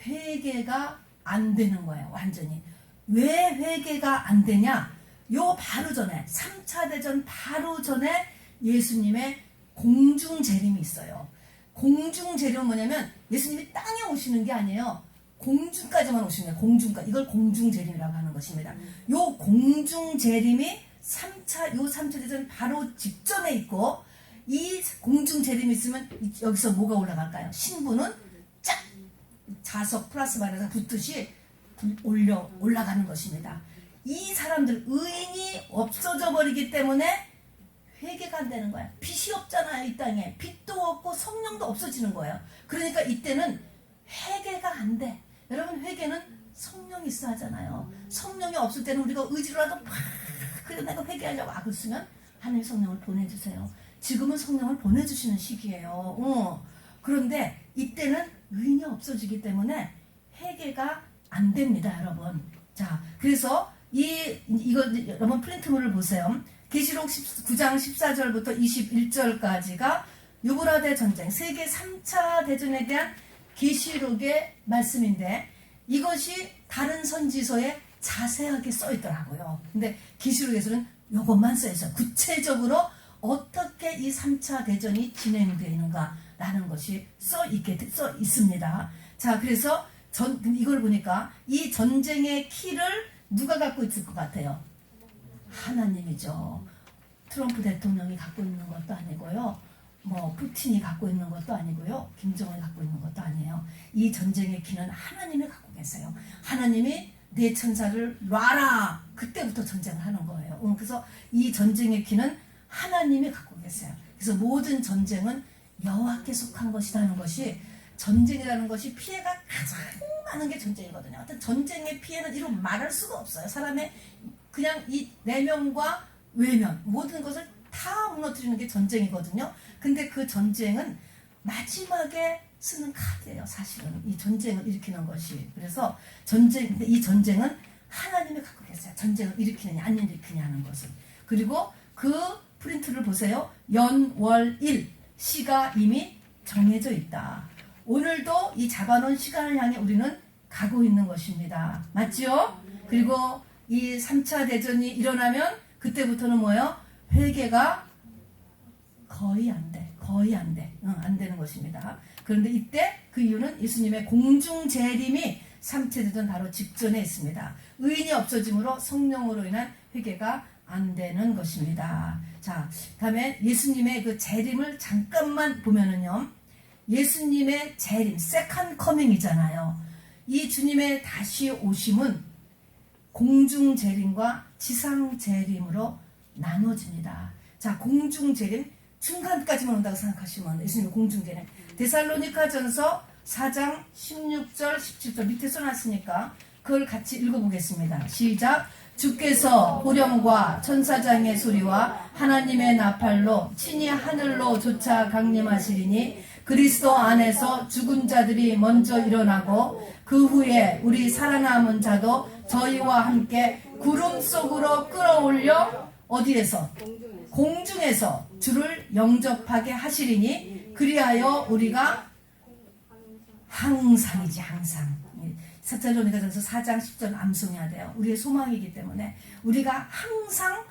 회개가 안 되는 거예요. 완전히. 왜 회개가 안 되냐? 요 바로 전에 3차 대전 바로 전에 예수님의 공중 재림이 있어요. 공중 재림은 뭐냐면 예수님이 땅에 오시는 게 아니에요. 공중까지만 오시는 거예요. 공중까지. 이걸 공중 재림이라고 하는 것입니다. 요 공중 재림이 3차 대전 바로 직전에 있고 이 공중 재림이 있으면 여기서 뭐가 올라갈까요? 신부는 쫙 자석 플러스 마이너스가 붙듯이 올라가는 것입니다. 이 사람들 의인이 없어져 버리기 때문에 회개가 안 되는 거야. 빛이 없잖아요. 이 땅에 빛도 없고 성령도 없어지는 거예요. 그러니까 이때는 회개가 안 돼. 여러분, 회개는 성령이 있어야 하잖아요. 성령이 없을 때는 우리가 의지로라도 막 그래 내가 회개하려고 악을 쓰면 하나님 성령을 보내주세요. 지금은 성령을 보내주시는 시기예요. 그런데 이때는 의인이 없어지기 때문에 회개가 안 됩니다, 여러분. 자, 그래서 이거 여러분 프린트물을 보세요. 계시록 9장 14절부터 21절까지가 유브라데 전쟁, 세계 3차 대전에 대한 계시록의 말씀인데 이것이 다른 선지서에 자세하게 써 있더라고요. 근데 계시록에서는 이것만 써 있어요. 구체적으로 어떻게 이 3차 대전이 진행되는가라는 것이 써 있습니다. 자, 그래서 이걸 보니까 이 전쟁의 키를 누가 갖고 있을 것 같아요? 하나님이죠. 트럼프 대통령이 갖고 있는 것도 아니고요. 뭐 푸틴이 갖고 있는 것도 아니고요. 김정은이 갖고 있는 것도 아니에요. 이 전쟁의 키는 하나님이 갖고 계세요. 하나님이 내 천사를 놔라. 그때부터 전쟁을 하는 거예요. 그래서 이 전쟁의 키는 하나님이 갖고 계세요. 그래서 모든 전쟁은 여호와께 속한 것이라는 것이, 전쟁이라는 것이 피해가 가장 많은 게 전쟁이거든요. 어떤 전쟁의 피해는 이루 말할 수가 없어요. 사람의 그냥 이 내면과 외면 모든 것을 다 무너뜨리는 게 전쟁이거든요. 근데 그 전쟁은 마지막에 쓰는 카드예요. 사실은 이 전쟁을 일으키는 것이. 그래서 근데 이 전쟁은 하나님이 갖고 계세요. 전쟁을 일으키느냐 안 일으키느냐 하는 것은. 그리고 그 프린트를 보세요. 연, 월, 일 시가 이미 정해져 있다. 오늘도 이 잡아놓은 시간을 향해 우리는 가고 있는 것입니다. 맞지요? 그리고 이 3차 대전이 일어나면 그때부터는 뭐예요? 회개가 거의 안 돼. 거의 안 돼. 안 되는 것입니다. 그런데 이때 그 이유는 예수님의 공중 재림이 삼체되던 바로 직전에 있습니다. 의인이 없어짐으로 성령으로 인한 회개가 안 되는 것입니다. 자, 다음에 예수님의 그 재림을 잠깐만 보면은요. 예수님의 재림, 세컨 커밍이잖아요. 이 주님의 다시 오심은 공중 재림과 지상 재림으로 나눠집니다. 자, 공중 재림 중간까지만 온다고 생각하시면 예수님의 공중 재림. 데살로니가전서 4장 16절 17절 밑에 써놨으니까 그걸 같이 읽어보겠습니다. 시작. 주께서 호령과 천사장의 소리와 하나님의 나팔로 친히 하늘로 조차 강림하시리니 그리스도 안에서 죽은 자들이 먼저 일어나고 그 후에 우리 살아남은 자도 저희와 함께 구름 속으로 끌어올려 어디에서? 공중에서 주를 영접하게 하시리니 그리하여 우리가 항상이지 항상. 사살로니가전서 4장 10절 암송해야 돼요. 우리의 소망이기 때문에 우리가 항상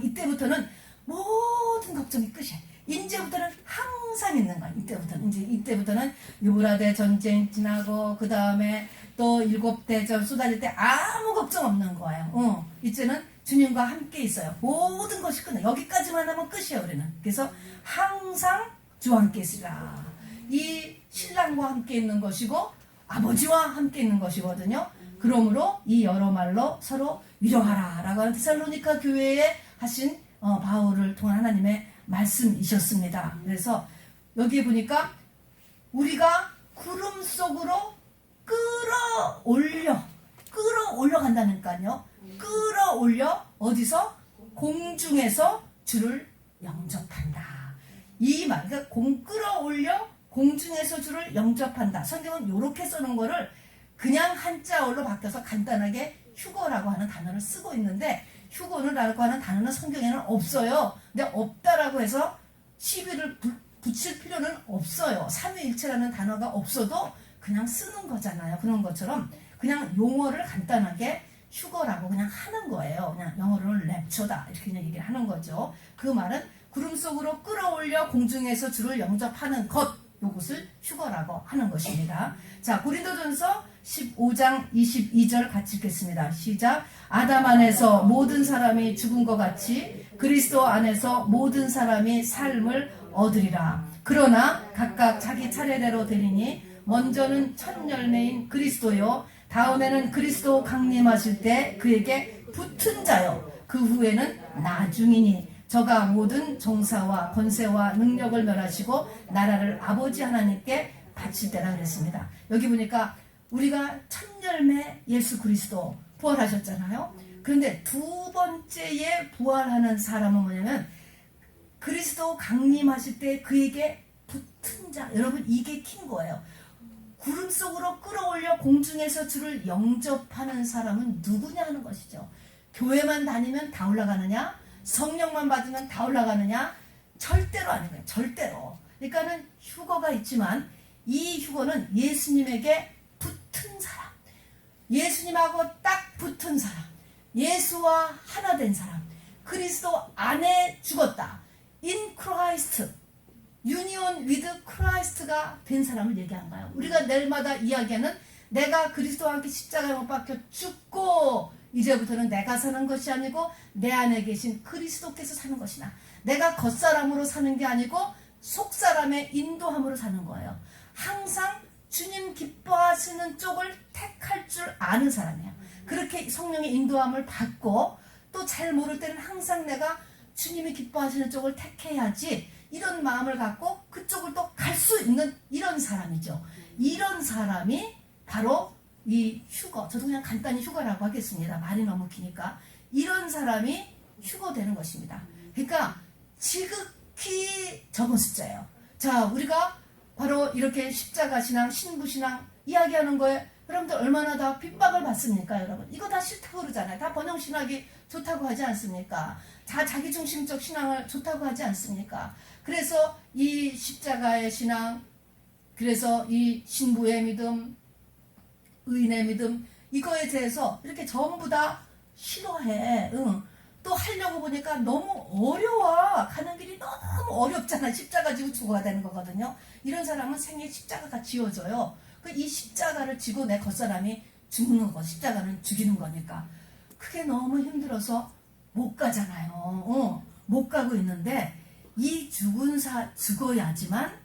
이때부터는 모든 걱정이 끝이에요. 이제부터는 항상 있는 거야. 이때부터는 유브라데 전쟁 지나고 그 다음에 또 7대전 쏟아질 때 아무 걱정 없는 거예요. 이제는 주님과 함께 있어요. 모든 것이 끝나. 여기까지만 하면 끝이에요. 우리는. 그래서 항상 주와 함께 있으라. 이 신랑과 함께 있는 것이고 아버지와 함께 있는 것이거든요. 그러므로 이 여러 말로 서로 위로하라 라고 하는 데살로니가 교회에 하신 바울을 통한 하나님의 말씀이셨습니다. 그래서 여기에 보니까 우리가 구름 속으로 끌어올려 간다니까요. 끌어올려 어디서? 공중에서 주를 영접한다. 이 말, 그러니까 끌어올려 공중에서 주를 영접한다. 성경은 이렇게 써놓은 거를 그냥 한자어로 바뀌어서 간단하게 휴거라고 하는 단어를 쓰고 있는데 휴거라고 하는 단어는 성경에는 없어요. 근데 없다라고 해서 시비를 붙일 필요는 없어요. 삼위일체라는 단어가 없어도 그냥 쓰는 거잖아요. 그런 것처럼 그냥 용어를 간단하게 휴거라고 그냥 하는 거예요. 그냥 영어로는 랩처다 이렇게 그냥 얘기를 하는 거죠. 그 말은 구름 속으로 끌어올려 공중에서 주를 영접하는 것, 이것을 휴거라고 하는 것입니다. 자, 고린도전서 15장 22절 같이 읽겠습니다. 시작. 아담 안에서 모든 사람이 죽은 것 같이 그리스도 안에서 모든 사람이 삶을 얻으리라. 그러나 각각 자기 차례대로 되리니 먼저는 첫 열매인 그리스도요, 다음에는 그리스도 강림하실 때 그에게 붙은 자요, 그 후에는 나중이니 저가 모든 종사와 권세와 능력을 멸하시고 나라를 아버지 하나님께 바칠 때라 그랬습니다. 여기 보니까 우리가 첫 열매 예수 그리스도 부활하셨잖아요. 그런데 두 번째에 부활하는 사람은 뭐냐면 그리스도 강림하실 때 그에게 붙은 자. 여러분, 이게 킨 거예요. 구름 속으로 끌어올려 공중에서 주를 영접하는 사람은 누구냐 하는 것이죠. 교회만 다니면 다 올라가느냐? 성령만 받으면 다 올라가느냐? 절대로 아닌 거예요. 절대로. 그러니까는 휴거가 있지만 이 휴거는 예수님에게 붙은 사람, 예수님하고 딱 붙은 사람, 예수와 하나 된 사람, 그리스도 안에 죽었다. In Christ, 유니온 위드 크라이스트가 된 사람을 얘기한 거예요. 우리가 내일마다 이야기하는 내가 그리스도와 함께 십자가에 못 박혀 죽고 이제부터는 내가 사는 것이 아니고 내 안에 계신 그리스도께서 사는 것이나 내가 겉사람으로 사는 게 아니고 속사람의 인도함으로 사는 거예요. 항상 주님 기뻐하시는 쪽을 택할 줄 아는 사람이에요. 그렇게 성령의 인도함을 받고 또 잘 모를 때는 항상 내가 주님이 기뻐하시는 쪽을 택해야지 이런 마음을 갖고 그쪽을 또 갈 수 있는 이런 사람이죠. 이런 사람이 바로 이 휴거, 저도 그냥 간단히 휴거라고 하겠습니다. 말이 너무 기니까. 이런 사람이 휴거되는 것입니다. 그러니까 지극히 적은 숫자예요. 자, 우리가 바로 이렇게 십자가 신앙, 신부 신앙 이야기하는 거에 여러분들 얼마나 다 핍박을 받습니까, 여러분? 이거 다 싫다고 그러잖아요. 다 번영 신학이 좋다고 하지 않습니까? 다 자기중심적 신앙을 좋다고 하지 않습니까? 그래서 이 십자가의 신앙, 그래서 이 신부의 믿음, 의인의 믿음, 이거에 대해서 이렇게 전부 다 싫어해. 또 하려고 보니까 너무 어려워. 가는 길이 너무 어렵잖아. 십자가 지고 죽어야 되는 거거든요. 이런 사람은 생에 십자가가 지어져요. 이 십자가를 지고 내 겉사람이 죽는 거, 십자가는 죽이는 거니까. 그게 너무 힘들어서 못 가잖아요. 못 가고 있는데 이 죽어야지만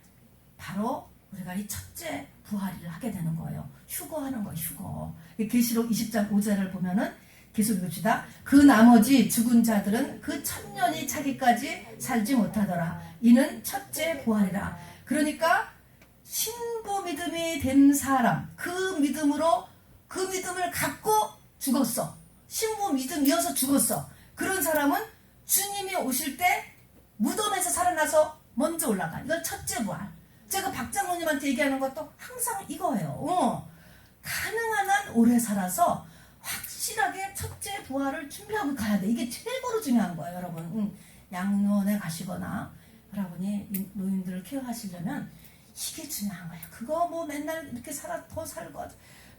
바로 우리가 이 첫째 부활을 하게 되는 거예요. 휴거하는 거예요. 휴거. 계시록 20장 5절을 보면은 계속 읽읍시다. 그 나머지 죽은 자들은 그 천년이 차기까지 살지 못하더라. 이는 첫째 부활이라. 그러니까 신부 믿음이 된 사람, 그 믿음을 갖고 죽었어. 신부 믿음이어서 죽었어. 그런 사람은 주님이 오실 때 무덤에서 살아나서 먼저 올라가. 이건 첫째 부활. 제가 박장로님한테 얘기하는 것도 항상 이거예요. 가능한 한 오래 살아서 확실하게 첫째 부활을 준비하고 가야 돼. 이게 최고로 중요한 거예요, 여러분. 양로원에 가시거나 여러분이 노인들을 케어하시려면 이게 중요한 거예요. 그거 뭐 맨날 이렇게 더 살고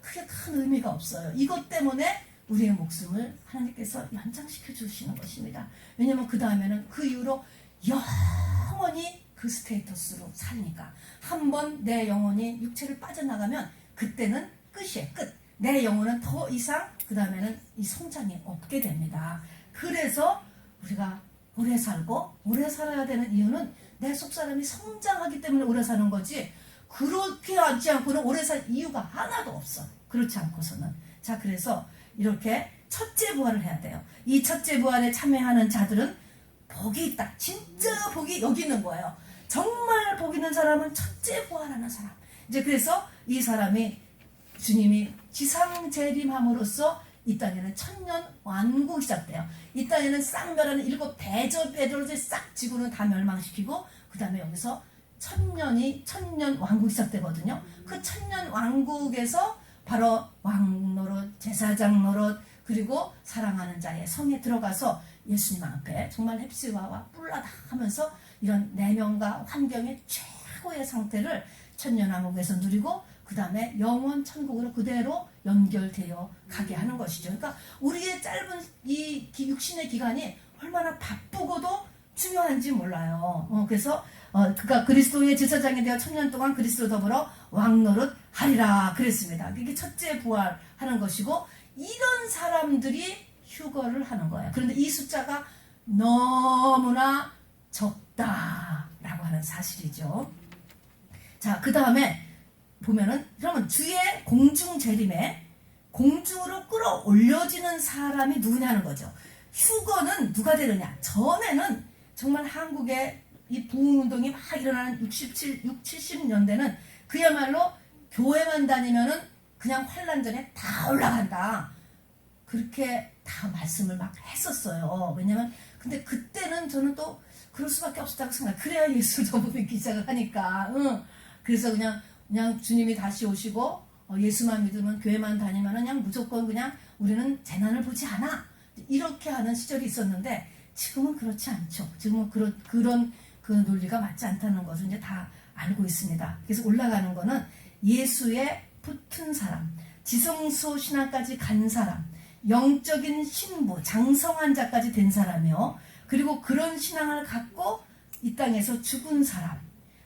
그게 큰 의미가 없어요. 이것 때문에 우리의 목숨을 하나님께서 연장시켜 주시는 것입니다. 왜냐하면 그 다음에는 그 이후로 영원히 그 스테이터스로 사니까. 한번 내 영혼이 육체를 빠져나가면 그때는 끝이에요. 끝. 내 영혼은 더 이상 그 다음에는 이 성장이 없게 됩니다. 그래서 우리가 오래 살고 오래 살아야 되는 이유는 내 속사람이 성장하기 때문에 오래 사는 거지, 그렇게 하지 않고는 오래 살 이유가 하나도 없어. 그렇지 않고서는. 자, 그래서 이렇게 첫째 부활을 해야 돼요. 이 첫째 부활에 참여하는 자들은 복이 있다. 진짜 복이 여기 있는 거예요. 정말 복 있는 사람은 첫째 부활하는 사람. 이제 그래서 이 사람이 주님이 지상 재림함으로써 이 땅에는 천년 완국이 시작돼요. 이 땅에는 쌍멸하는 7 대접배들을 싹 지구는 다 멸망시키고 그 다음에 여기서 천년 왕국이 시작되거든요. 그 천년 왕국에서 바로 왕 노릇, 제사장 노릇, 그리고 사랑하는 자의 성에 들어가서 예수님 앞에 정말 헵시바와 뿔라다 하면서 이런 내면과 환경의 최고의 상태를 천년왕국에서 누리고 그 다음에 영원 천국으로 그대로 연결되어 가게 하는 것이죠. 그러니까 우리의 짧은 이 육신의 기간이 얼마나 바쁘고도 중요한지 몰라요. 그래서 그가 그리스도의 제사장이 되어 천년 동안 그리스도 더불어 왕노릇 하리라 그랬습니다. 이게 첫째 부활하는 것이고, 이런 사람들이 휴거를 하는 거예요. 그런데 이 숫자가 너무나 적다라고 하는 사실이죠. 자, 그 다음에 보면은 그러면 주의 공중 재림에 공중으로 끌어올려지는 사람이 누구냐 하는 거죠. 휴거는 누가 되느냐. 전에는 정말 한국의 이 부흥운동이 막 일어나는 70년대는 그야말로 교회만 다니면은 그냥 환란전에 다 올라간다. 그렇게 다 말씀을 막 했었어요. 왜냐면 근데 그때는 저는 또 그럴 수밖에 없었다고 생각해요. 그래야 예수 더 믿기 시작을 하니까. 그래서 그냥 주님이 다시 오시고 예수만 믿으면 교회만 다니면 그냥 무조건 그냥 우리는 재난을 보지 않아. 이렇게 하는 시절이 있었는데 지금은 그렇지 않죠. 지금은 그런 그 논리가 맞지 않다는 것을 이제 다 알고 있습니다. 그래서 올라가는 거는 예수에 붙은 사람, 지성소 신앙까지 간 사람, 영적인 신부, 장성한 자까지 된 사람이요. 그리고 그런 신앙을 갖고 이 땅에서 죽은 사람.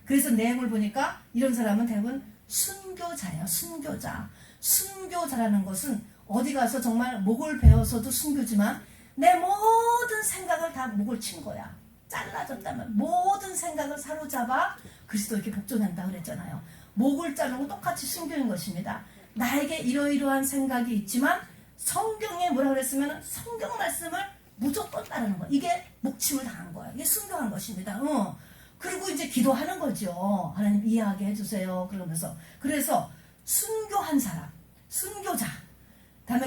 그래서 내용을 보니까 이런 사람은 대부분 순교자예요. 순교자. 순교자라는 것은 어디 가서 정말 목을 베어서도 순교지만 내 모든 생각을 다 목을 친 거야. 잘라졌다면 모든 생각을 사로잡아 그리스도에게 복종한다 그랬잖아요. 목을 자르고 똑같이 순교인 것입니다. 나에게 이러이러한 생각이 있지만 성경에 뭐라 그랬으면 성경 말씀을 무조건 따르는 거야. 이게 목침을 당한 거야. 이게 순교한 것입니다. 그리고 이제 기도하는 거죠. 하나님 이해하게 해주세요. 그러면서. 그래서 순교한 사람, 순교자.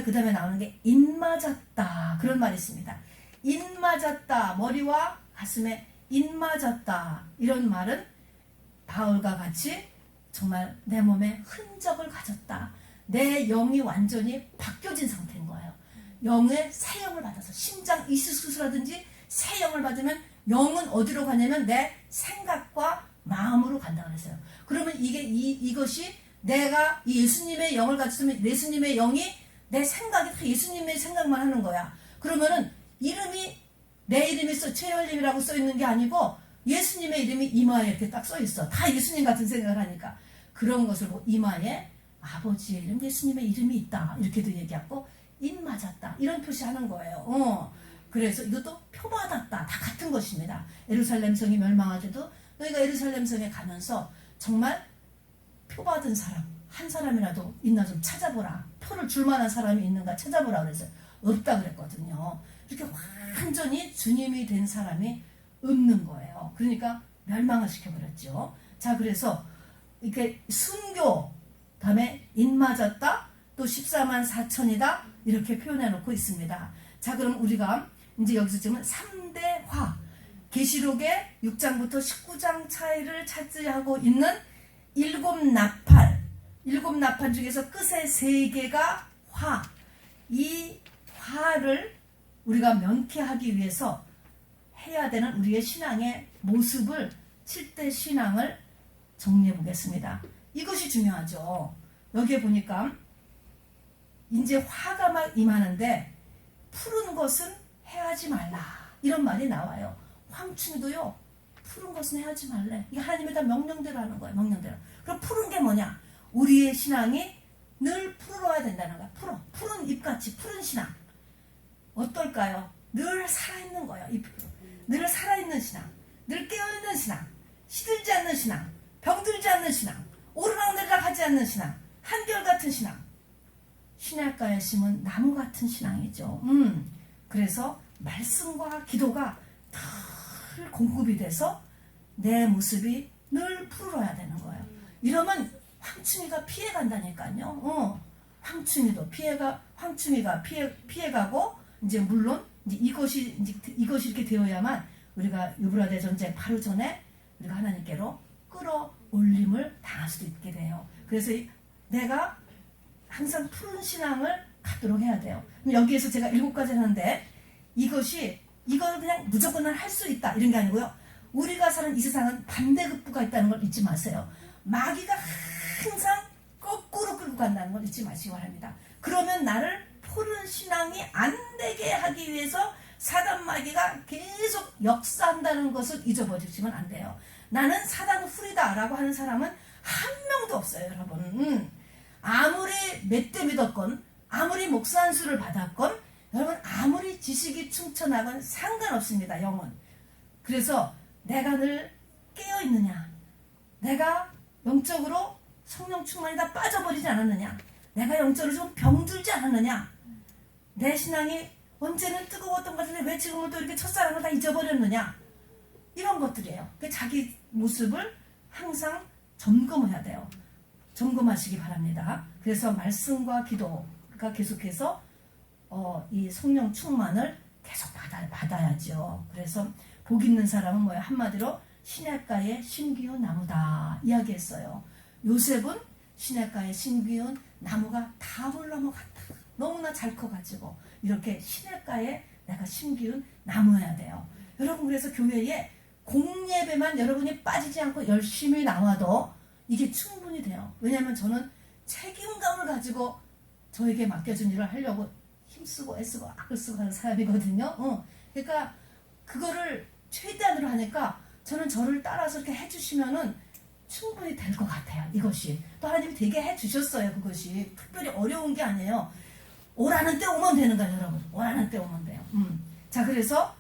그 다음에 나오는 게 인맞았다. 그런 말이 있습니다. 인맞았다. 머리와 가슴에 인맞았다. 이런 말은 바울과 같이 정말 내 몸에 흔적을 가졌다. 내 영이 완전히 바뀌어진 상태인 거예요. 영의 새 영을 받아서 심장 이식 수술하든지 새 영을 받으면 영은 어디로 가냐면 내 생각과 마음으로 간다고 했어요. 그러면 이것이 내가 이 예수님의 영을 가졌으면 예수님의 영이 내 생각이 다 예수님의 생각만 하는 거야. 그러면은 이름이 내 이름이 최열림이라고 써 있는 게 아니고 예수님의 이름이 이마에 이렇게 딱 써 있어. 다 예수님 같은 생각을 하니까 그런 것을 보고 이마에 아버지의 이름, 예수님의 이름이 있다. 이렇게도 얘기하고 인 맞았다. 이런 표시하는 거예요. 그래서 이것도 표받았다. 다 같은 것입니다. 예루살렘 성이 멸망하더라도 너희가 예루살렘 성에 가면서 정말 표받은 사람 한 사람이라도 있나 좀 찾아보라. 표를 줄 만한 사람이 있는가 찾아보라 그래서 없다 그랬거든요. 이렇게 완전히 주님이 된 사람이 없는 거예요. 그러니까 멸망을 시켜버렸죠. 자, 그래서 이렇게 순교 다음에 인 맞았다 또 14만 4천이다 이렇게 표현해 놓고 있습니다. 자, 그럼 우리가 이제 여기서 지금 3대 화 계시록의 6장부터 19장 차이를 차지하고 있는 일곱 나팔 중에서 끝에 3개가 화. 이 화를 우리가 명쾌하기 위해서 해야 되는 우리의 신앙의 모습을 7대 신앙을 정리해 보겠습니다. 이것이 중요하죠. 여기에 보니까 이제 화가 막 임하는데 푸른 것은 해하지 말라 이런 말이 나와요. 황충이도요 푸른 것은 해하지 말래. 이게 하나님의 다 명령대로 하는 거예요. 명령대로. 그럼 푸른 게 뭐냐? 우리의 신앙이 늘 푸르러야 된다는 거야. 푸른 잎같이 푸른 신앙. 어떨까요? 늘 살아있는 거예요. 늘 살아있는 신앙. 늘 깨어있는 신앙. 시들지 않는 신앙. 병들지 않는 신앙. 오르락내리락 하지 않는 신앙. 한결같은 신앙. 신약가에 심은 나무 같은 신앙이죠. 그래서 말씀과 기도가 늘 공급이 돼서 내 모습이 늘 푸르러야 되는 거예요. 이러면 황충이가 피해간다니까요. 황충이도 황충이가 피해가고 이제 물론 이것이 이렇게 되어야만 우리가 유브라데 전쟁 바로 전에 우리가 하나님께로 끌어올림을 당할 수도 있게 돼요. 그래서 내가 항상 푸른 신앙을 갖도록 해야 돼요. 여기에서 제가 7가지 하는데 이걸 그냥 무조건 할 수 있다 이런 게 아니고요. 우리가 사는 이 세상은 반대급부가 있다는 걸 잊지 마세요. 마귀가 항상 거꾸로 끌고 간다는 걸 잊지 마시기 바랍니다. 그러면 나를 푸른 신앙이 안 되게 하기 위해서 사단 마귀가 계속 역사한다는 것을 잊어버리시면 안 돼요. 나는 사단 훌이다 라고 하는 사람은 한 명도 없어요, 여러분. 아무리 몇 대 믿었건 아무리 목사 한 수를 받았건 여러분 아무리 지식이 충천하건 상관없습니다. 영은. 그래서 내가 늘 깨어있느냐, 내가 영적으로 성령 충만이 다 빠져버리지 않았느냐, 내가 영적으로 좀 병들지 않았느냐, 내 신앙이 언제는 뜨거웠던 것 같은데 왜 지금은 또 이렇게 첫사랑을 다 잊어버렸느냐, 이런 것들이에요. 자기 모습을 항상 점검해야 돼요. 점검하시기 바랍니다. 그래서 말씀과 기도가 계속해서 이 성령 충만을 계속 받아야죠. 그래서 복 있는 사람은 뭐예요? 한마디로 시냇가의 신기운 나무다 이야기했어요. 요셉은 시냇가의 신기운 나무가 답을 넘어갔다. 너무나 잘 커가지고 이렇게 시냇가에 내가 신기운 나무여야 돼요. 여러분, 그래서 교회에 공예배만 여러분이 빠지지 않고 열심히 나와도 이게 충분히 돼요. 왜냐하면 저는 책임감을 가지고 저에게 맡겨준 일을 하려고 힘쓰고 애쓰고 악을 쓰고 하는 사람이거든요. 그러니까 그거를 최대한으로 하니까 저는 저를 따라서 이렇게 해주시면은 충분히 될 것 같아요. 이것이 또 하나님이 되게 해주셨어요. 그것이 특별히 어려운 게 아니에요. 오라는 때 오면 되는 거예요, 여러분. 오라는 때 오면 돼요. 자, 그래서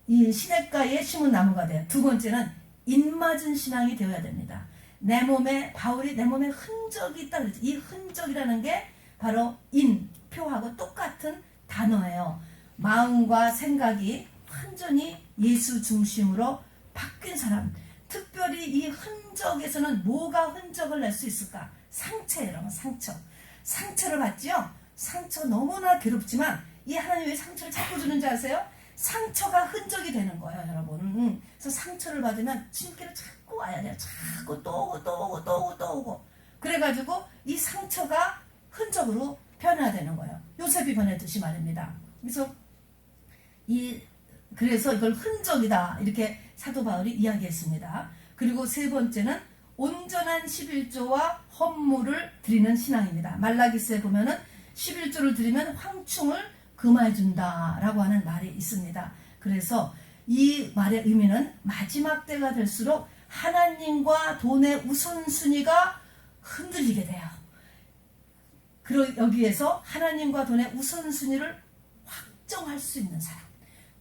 이 시냇가에 심은 나무가 돼요. 두 번째는 인맞은 신앙이 되어야 됩니다. 바울이 내 몸에 흔적이 있다 그랬죠. 이 흔적이라는 게 바로 표하고 똑같은 단어예요. 마음과 생각이 완전히 예수 중심으로 바뀐 사람. 특별히 이 흔적에서는 뭐가 흔적을 낼 수 있을까? 상처예요, 여러분. 상처를 받지요? 상처 너무나 괴롭지만 이 하나님이 왜 상처를 자꾸 주는지 아세요? 상처가 흔적이 되는 거예요, 여러분. 그래서 상처를 받으면 주님께로 자꾸 와야 돼요. 자꾸 또 오고. 그래가지고 이 상처가 흔적으로 변화되는 거예요. 요셉이 변했듯이 말입니다. 그래서 이걸 흔적이다 이렇게 사도 바울이 이야기했습니다. 그리고 세 번째는 온전한 11조와 헌물을 드리는 신앙입니다. 말라기스에 보면은 11조를 드리면 황충을 금해준다라고 하는 말이 있습니다. 그래서 이 말의 의미는 마지막 때가 될수록 하나님과 돈의 우선순위가 흔들리게 돼요. 여기에서 하나님과 돈의 우선순위를 확정할 수 있는 사람,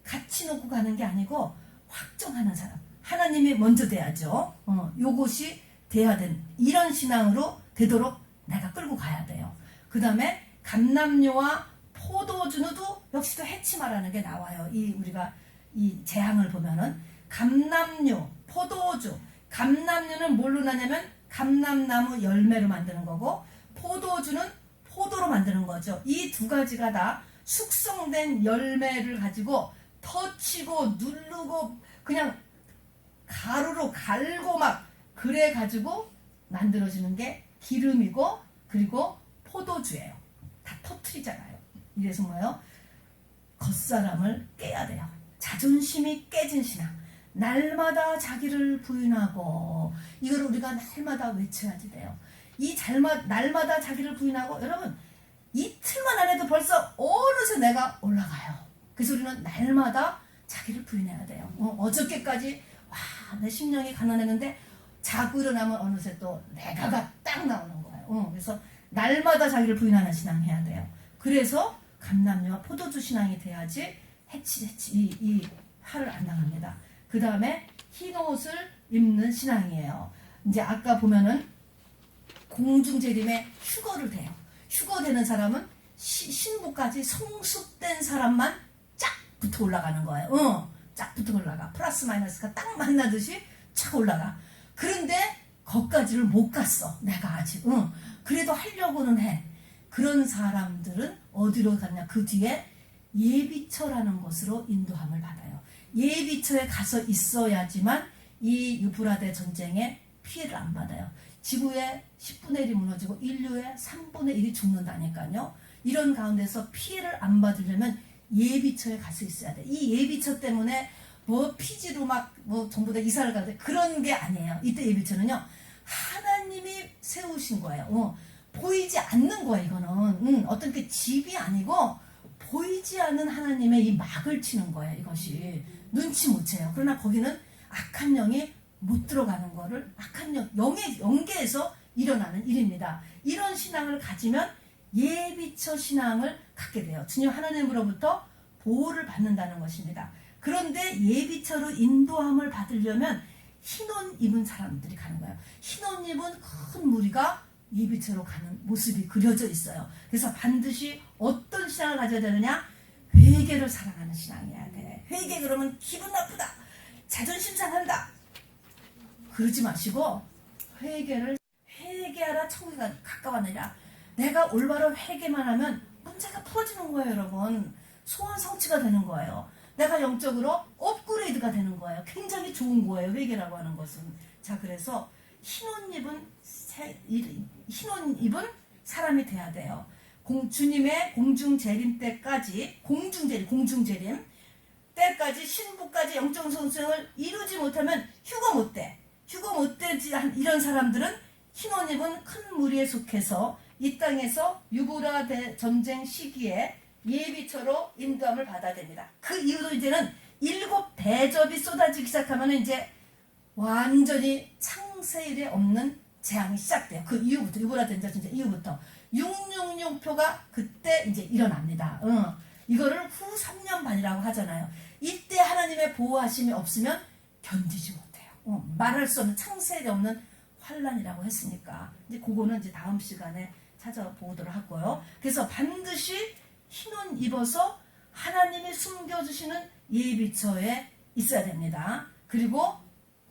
같이 놓고 가는 게 아니고 확정하는 사람, 하나님이 먼저 돼야죠. 요것이 돼야 된 이런 신앙으로 되도록 내가 끌고 가야 돼요. 그 다음에 감람료와 포도주도 역시도 해치 말하는 게 나와요. 우리가 이 재앙을 보면은 감람료, 포도주, 감람료는 뭘로 나냐면 감람나무 열매로 만드는 거고, 포도주는 포도로 만드는 거죠. 이 두 가지가 다 숙성된 열매를 가지고 터치고 누르고 그냥 가루로 갈고 막 그래 가지고 만들어지는 게 기름이고, 그리고 포도주예요. 다 터트리잖아요. 이래서 뭐예요? 겉사람을 깨야 돼요. 자존심이 깨진 신앙, 날마다 자기를 부인하고, 이걸 우리가 날마다 외쳐야지 돼요. 날마다 자기를 부인하고, 여러분 이틀만 안 해도 벌써 어느새 내가 올라가요. 그래서 우리는 날마다 자기를 부인해야 돼요. 어저께까지 내 심령이 가난했는데 자고 일어나면 어느새 또 내가가 딱 나오는 거예요. 그래서 날마다 자기를 부인하는 신앙 해야 돼요. 그래서 감람료와 포도주 신앙이 돼야지 이 화를 안 당합니다. 그 다음에 흰 옷을 입는 신앙이에요. 이제 아까 보면은 공중재림에 휴거를 돼요. 휴거되는 사람은 신부까지 성숙된 사람만 쫙 붙어 올라가는 거예요. 쫙 붙어 올라가. 플러스 마이너스가 딱 만나듯이 착 올라가. 그런데 거기까지를 못 갔어. 내가 아직. 그래도 하려고는 해. 그런 사람들은 어디로 갔냐? 그 뒤에 예비처라는 곳으로 인도함을 받아요. 예비처에 가서 있어야지만 이 유브라데 전쟁에 피해를 안 받아요. 지구의 10분의 1이 무너지고 인류의 3분의 1이 죽는다니까요. 이런 가운데서 피해를 안 받으려면 예비처에 갈 수 있어야 돼. 이 예비처 때문에 뭐 피지로 막 전부 다 이사를 가야 돼. 그런 게 아니에요. 이때 예비처는요, 하나님이 세우신 거예요. 보이지 않는 거예요. 이거는 어떤 게 집이 아니고 보이지 않는 하나님의 이 막을 치는 거예요. 이것이 눈치 못 채요. 그러나 거기는 악한 영이 못 들어가는 거를, 악한 영의 연계에서 일어나는 일입니다. 이런 신앙을 가지면 예비처 신앙을 갖게 돼요. 주님 하나님으로부터 보호를 받는다는 것입니다. 그런데 예비처로 인도함을 받으려면 흰옷 입은 사람들이 가는 거예요. 흰옷 입은 큰 무리가 예비처로 가는 모습이 그려져 있어요. 그래서 반드시 어떤 신앙을 가져야 되느냐? 회개를 사랑하는 신앙이어야 돼. 회개 그러면 기분 나쁘다, 자존심 상한다, 그러지 마시고 회개하라 천국에 가까웠느니라. 내가 올바로 회개만 하면 문제가 풀어지는 거예요. 여러분, 소원 성취가 되는 거예요. 내가 영적으로 업그레이드가 되는 거예요. 굉장히 좋은 거예요, 회개라고 하는 것은. 자, 그래서 흰옷 입은 사람이 돼야 돼요. 주님의 공중재림 때까지, 공중재림 때까지, 신부까지 영적 성숙을 이루지 못하면 휴거 못 돼. 휴거 못 되지. 이런 사람들은 흰옷 입은 큰 무리에 속해서 이 땅에서 유브라데 전쟁 시기에 예비처로 인도함을 받아야 됩니다. 그 이후로 이제는 7 대접이 쏟아지기 시작하면 이제 완전히 창세일에 없는 재앙이 시작돼요. 그 이후부터, 유브라데 전쟁 이후부터 666표가 그때 이제 일어납니다. 이거를 후 3년 반이라고 하잖아요. 이때 하나님의 보호하심이 없으면 견디지 못해요. 말할 수 없는, 창세일에 없는 환란이라고 했으니까 이제 그거는 이제 다음 시간에 찾아보도록 하고요. 그래서 반드시 흰옷 입어서 하나님이 숨겨주시는 예비처에 있어야 됩니다. 그리고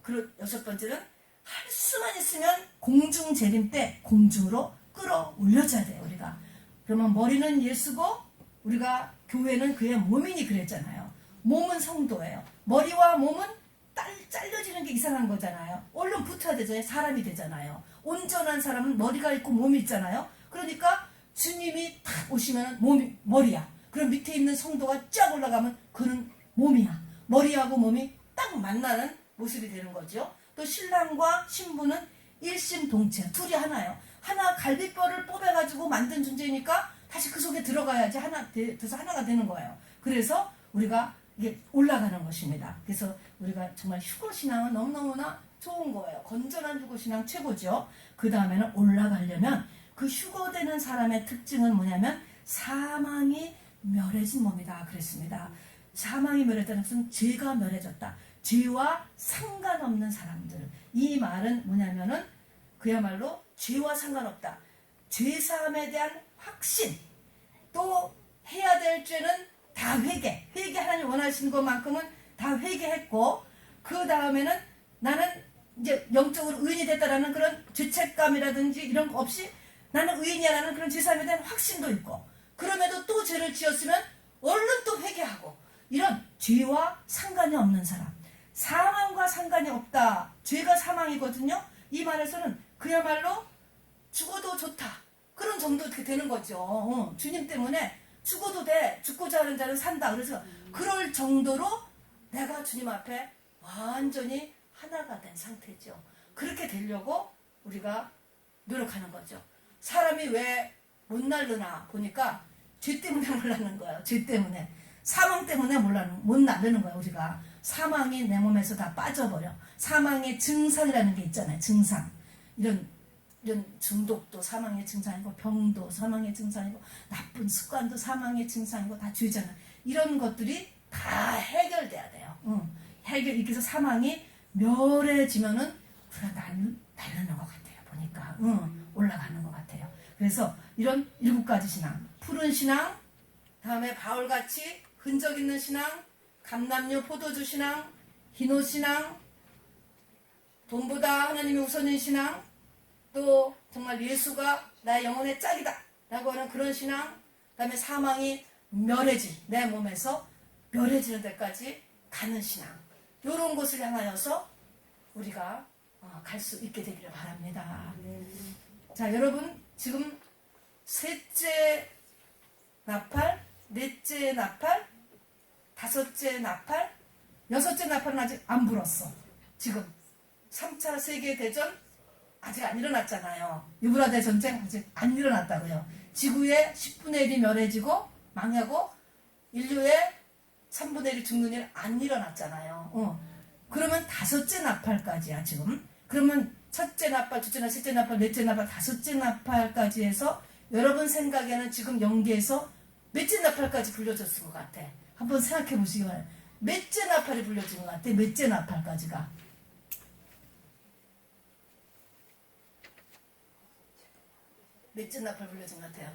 6번째는 할 수만 있으면 공중재림 때 공중으로 끌어올려줘야 돼요. 우리가 그러면 머리는 예수고 우리가 교회는 그의 몸이니 그랬잖아요. 몸은 성도예요. 머리와 몸은 잘려지는 게 이상한 거잖아요. 얼른 붙어야 되잖아요. 사람이 되잖아요. 온전한 사람은 머리가 있고 몸이 있잖아요. 그러니까 주님이 탁 오시면 머리야. 그럼 밑에 있는 성도가 쫙 올라가면 그는 몸이야. 머리하고 몸이 딱 만나는 모습이 되는 거죠. 또 신랑과 신부는 일심동체, 둘이 하나예요. 하나 갈비뼈를 뽑아가지고 만든 존재니까 다시 그 속에 들어가야지 돼서 하나가 되는 거예요. 그래서 우리가 이게 올라가는 것입니다. 그래서 우리가 정말 휴거신앙은 너무너무나 좋은 거예요. 건전한 휴거신앙 최고죠. 그 다음에는 올라가려면 그 휴거되는 사람의 특징은 뭐냐면 사망이 멸해진 몸이다 그랬습니다. 사망이 멸해졌다는 것은 죄가 멸해졌다. 죄와 상관없는 사람들. 이 말은 뭐냐면은 그야말로 죄와 상관없다. 죄사함에 대한 확신, 또 해야 될 죄는 다 회개 하나님 원하시는 것만큼은 다 회개했고, 그 다음에는 나는 이제 영적으로 의인이 됐다라는 그런 죄책감이라든지 이런 거 없이 나는 의인이야라는 그런 죄사함에 대한 확신도 있고, 그럼에도 또 죄를 지었으면 얼른 또 회개하고, 이런 죄와 상관이 없는 사람, 사망과 상관이 없다. 죄가 사망이거든요. 이 말에서는 그야말로 죽어도 좋다, 그런 정도 이렇게 되는 거죠. 주님 때문에 죽어도 돼, 죽고자 하는 자는 산다. 그래서 그럴 정도로 내가 주님 앞에 완전히 하나가 된 상태죠. 그렇게 되려고 우리가 노력하는 거죠. 사람이 왜 못 날르나 보니까 죄 때문에 못 날는 거예요. 죄 때문에, 사망 때문에 못 날르는 거예요. 우리가 사망이 내 몸에서 다 빠져버려. 사망의 증상이라는 게 있잖아요. 증상. 이런 중독도 사망의 증상이고, 병도 사망의 증상이고, 나쁜 습관도 사망의 증상이고, 다 죄잖아요. 이런 것들이 다 해결돼야 돼요. 이렇게 해서 사망이 멸해지면은 우리가 날르는 것 같아요. 보니까 올라가는 것 같아요. 그래서 이런 7가지 신앙, 푸른 신앙, 다음에 바울같이 흔적 있는 신앙, 감람류 포도주 신앙, 흰옷 신앙, 돈보다 하나님이 우선인 신앙, 또 정말 예수가 나의 영혼의 짝이다 라고 하는 그런 신앙, 그 다음에 사망이 내 몸에서 멸해지는 데까지 가는 신앙, 이런 것을 향하여서 우리가 갈 수 있게 되기를 바랍니다. 자, 여러분, 지금 셋째 나팔, 넷째 나팔, 다섯째 나팔, 여섯째 나팔은 아직 안 불었어. 지금 3차 세계대전 아직 안 일어났잖아요. 유브라데 전쟁 아직 안 일어났다고요. 지구의 10분의 1이 멸해지고 망하고 인류의 3분의 1이 죽는 일 안 일어났잖아요. 그러면 다섯째 나팔까지야 지금. 그러면 첫째 나팔, 둘째 나팔, 셋째 나팔, 넷째 나팔, 다섯째 나팔까지 해서 여러분 생각에는 지금 연계해서 몇째 나팔까지 불려졌을 것 같아. 한번 생각해 보시기 바랍니다. 몇째 나팔이 불려진 것 같아? 몇째 나팔까지가? 몇째 나팔 불려진 것 같아요?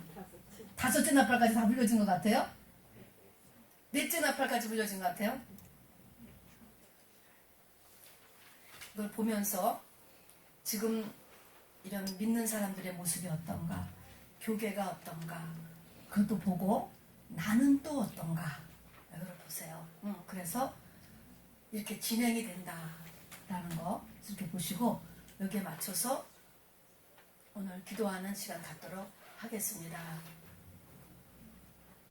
다섯째 나팔까지 다 불려진 것 같아요? 넷째 나팔까지 불려진 것 같아요? 이걸 보면서 지금 이런 믿는 사람들의 모습이 어떤가, 교계가 어떤가, 그것도 보고 나는 또 어떤가, 이걸 보세요. 그래서 이렇게 진행이 된다라는 거 이렇게 보시고 여기에 맞춰서 오늘 기도하는 시간 갖도록 하겠습니다.